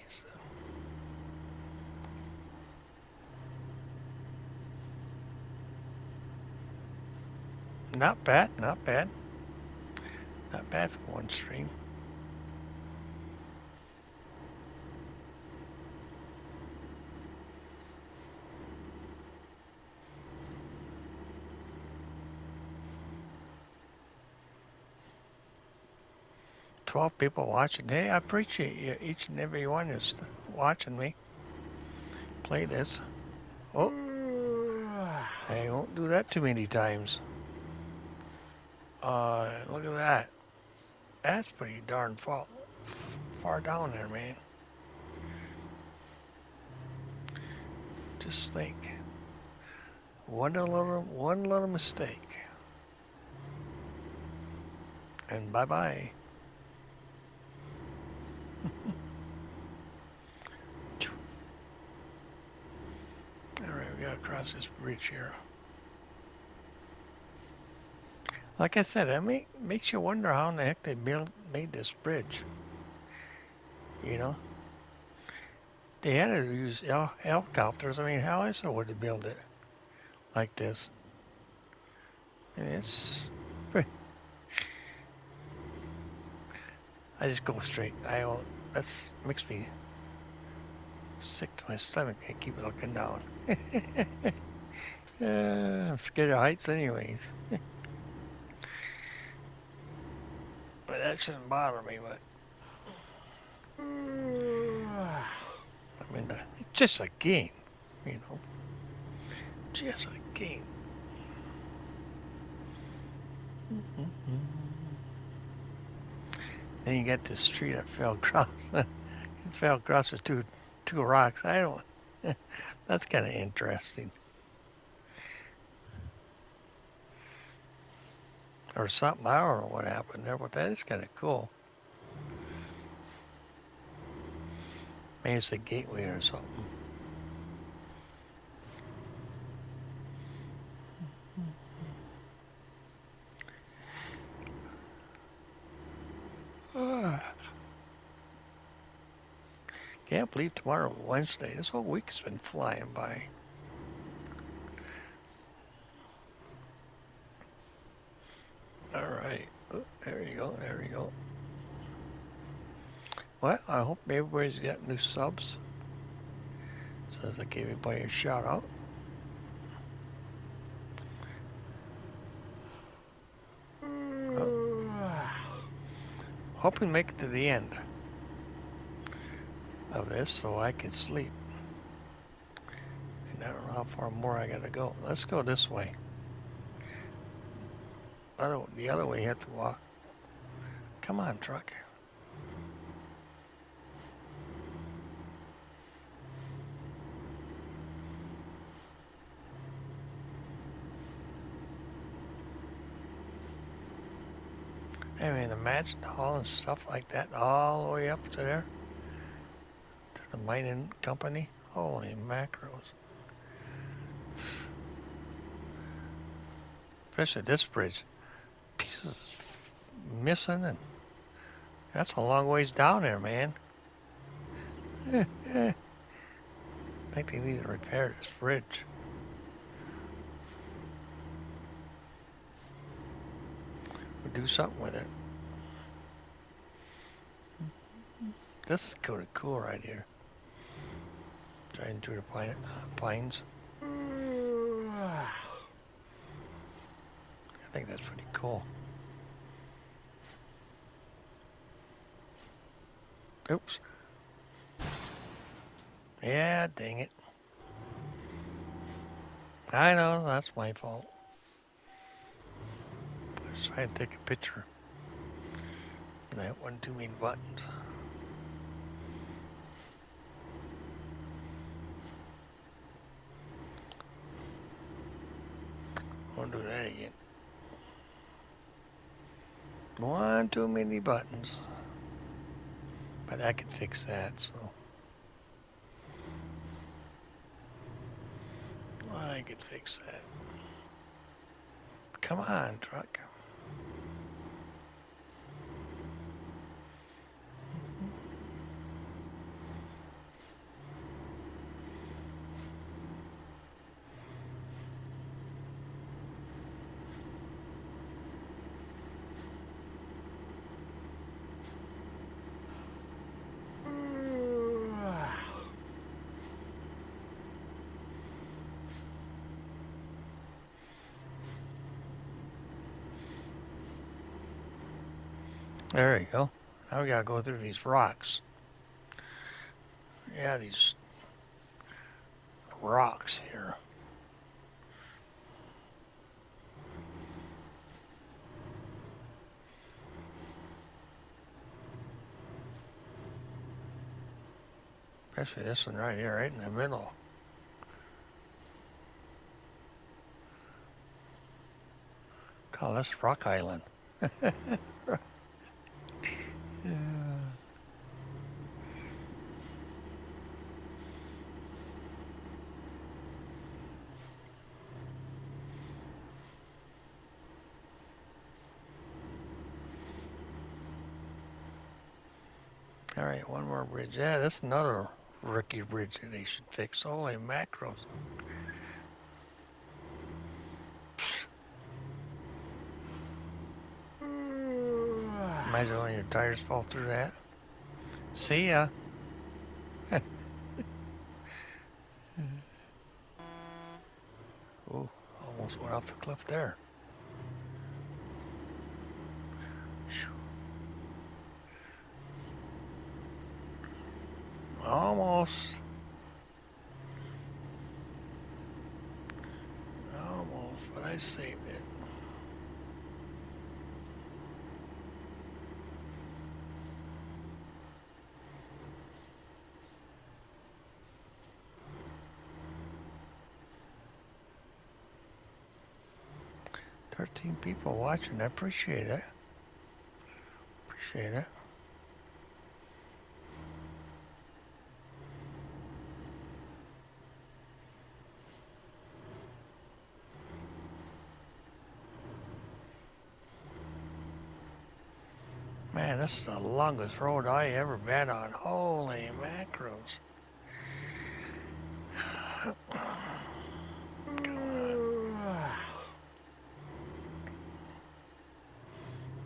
Not bad, not bad. Not bad for one stream. 12 people watching. Hey, I appreciate you, each and every one is watching me play this. Oh, I won't do that too many times. Look at that. That's pretty darn far down there, man. Just think. One little mistake. And bye-bye. Alright, we gotta cross this bridge here. Like I said, it makes you wonder how in the heck they made this bridge. You know? They had to use helicopters. I mean, how else would they build it like this? And it's... I just go straight. I don't... That's makes me sick to my stomach. I keep looking down. I'm scared of heights anyways. But that shouldn't bother me, but... I mean, it's just a game, you know? Just a game. Then you get this tree that fell across. It fell across the two rocks. I don't... That's kind of interesting. Or something. I don't know what happened there, but that is kind of cool. Maybe it's a gateway or something. Can't believe tomorrow, Wednesday. This whole week's been flying by. All right. Oh, there you go. There you go. Well, I hope everybody's got new subs. Says I gave everybody a shout out. Hope we make it to the end of this so I can sleep. How far more I gotta go? Let's go this way. The other way you have to walk. Come on, truck. I mean, imagine hauling stuff like that all the way up to there, to the mining company. Holy macros. Especially this bridge. Pieces missing, and that's a long ways down there, man. I think they need to repair this bridge. Or do something with it. This is kind of cool right here. Driving through the pines. I think that's pretty cool. Oops. Yeah, dang it. I know, that's my fault. I was trying to take a picture. And I hit one too many buttons. Won't do that again. One too many buttons. But I can fix that, so. I could fix that. Come on, truck. There you go. Now we gotta go through these rocks. Yeah, these rocks here. Especially this one right here, right in the middle. Call this Rock Island. Yeah. All right, one more bridge. Yeah, that's another rookie bridge that they should fix. Holy macros. Imagine when your tires fall through that. See ya. Ooh, almost went off the cliff there. Almost. Almost, but I saved it. Thirteen people watching. I appreciate it. Appreciate it. Man, this is the longest road I ever been on. Holy macros.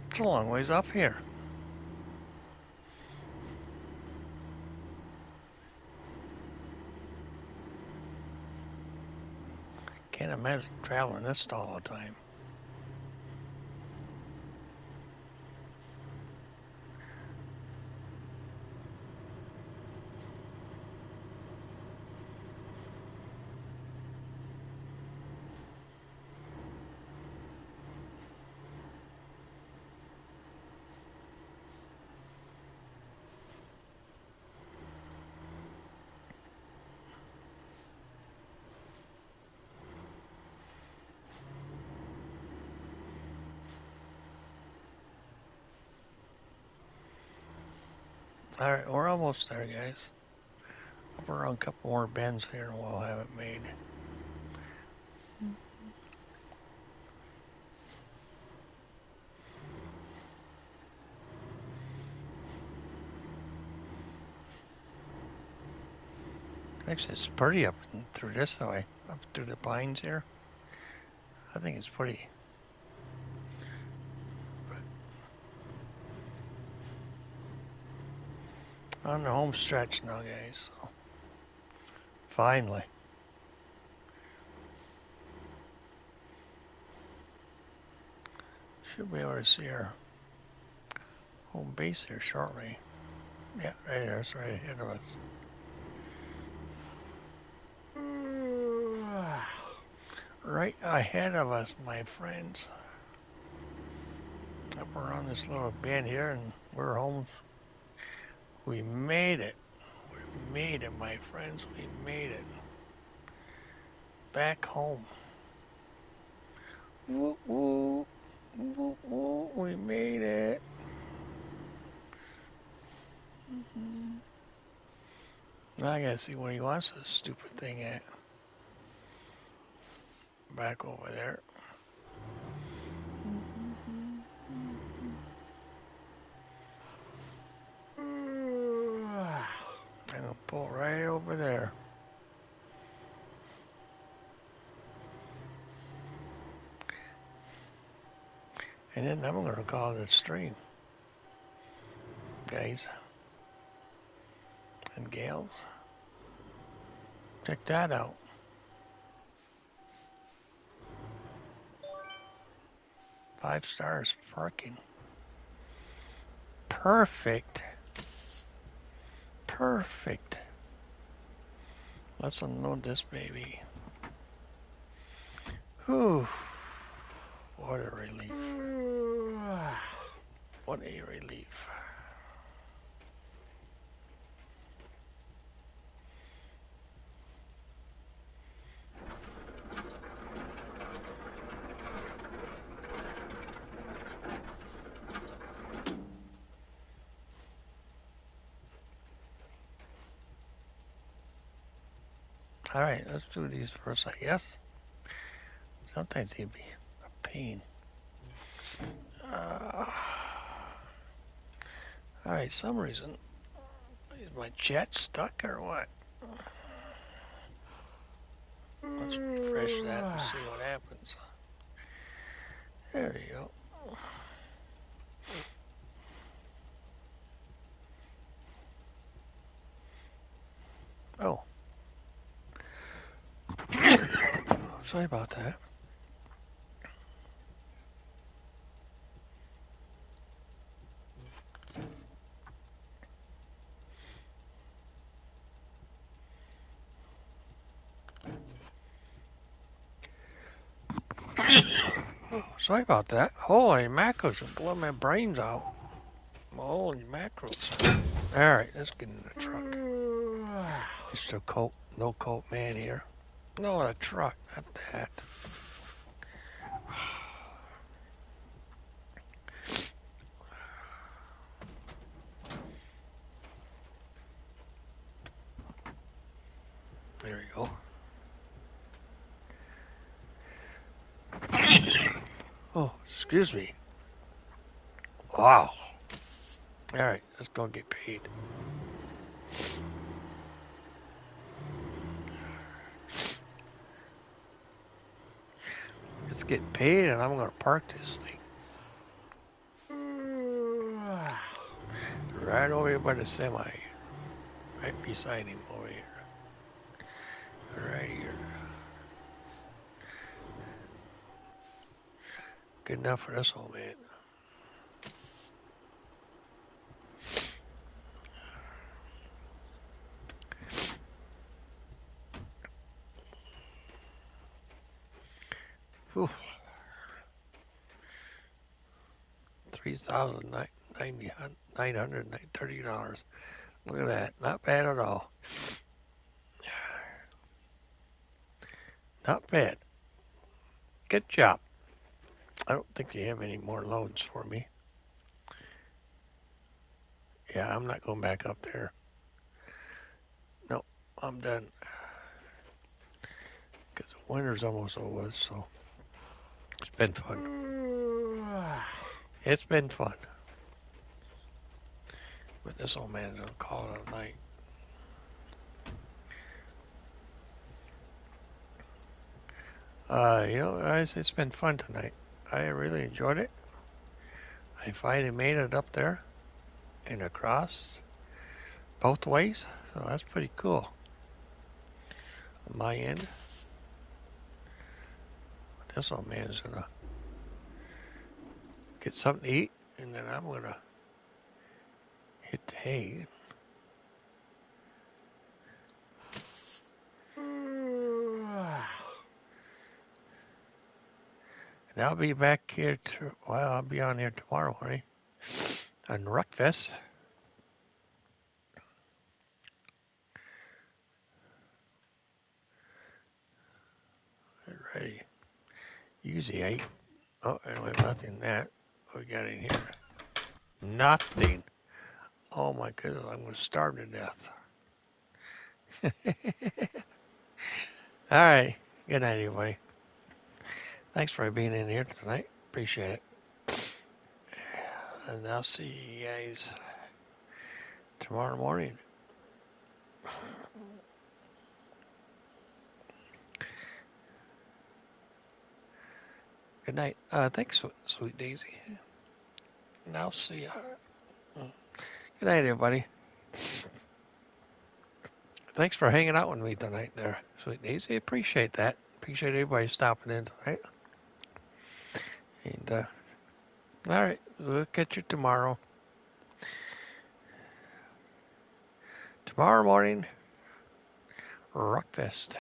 It's a long ways up here. Can't imagine traveling this all the time. Alright, we're almost there, guys. Up around a couple more bends here and we'll have it made. Actually, it's pretty up through this way, up through the pines here. I think it's pretty. On the home stretch now, guys. So finally. Should be able to see our home base here shortly. Yeah, right there. It's right ahead of us. Right ahead of us, my friends. Up around this little bend here, and we're home. We made it. We made it, my friends. We made it. Back home. Woo woo. Woo woo. We made it. Now I gotta see where he wants this stupid thing at. Back over there. I'm gonna pull right over there. And then I'm gonna call it a stream. Guys and gals. Check that out. Five stars parking. Perfect. Perfect. Let's unload this baby. Whew. What a relief. What a relief. All right, let's do these first, I guess. Sometimes they'd be a pain. All right, some reason. Is my chat stuck or what? Let's refresh that and see what happens. There you go. Oh. Sorry about that. Oh, sorry about that. Holy macros, it blew my brains out. Holy macros. Alright, let's get in the truck. It's the coat, no coat man here. No, the truck, not that. There we go. Oh, excuse me. Wow. Alright, let's go get paid. Let's get paid and I'm gonna park this thing. Right over here by the semi. Right beside him over here. Right here. Good enough for this old man. Whew. $3,930. Look at that. Not bad at all. Not bad. Good job. I don't think they have any more loads for me. Yeah, I'm not going back up there. No, I'm done. Because the winter's almost over, so it's been fun. It's been fun. But this old man's gonna call it a night. Guys, it's been fun tonight. I really enjoyed it. I finally made it up there and across both ways, so that's pretty cool. On my end, this old man's gonna get something to eat, and then I'm gonna hit the hay. And I'll be back here I'll be on here tomorrow morning on Ruckfest. Ready. Usually I. Oh, anyway, nothing in that. What we got in here? Nothing. Oh my goodness, I'm going to starve to death. All right. Good night, everybody. Thanks for being in here tonight. Appreciate it. And I'll see you guys tomorrow morning. Good night. Thanks, Sweet Daisy. And I'll see you. Good night, everybody. Thanks for hanging out with me tonight there, Sweet Daisy. Appreciate that. Appreciate everybody stopping in tonight. And, all right. We'll catch you tomorrow. Tomorrow morning, Rockfest.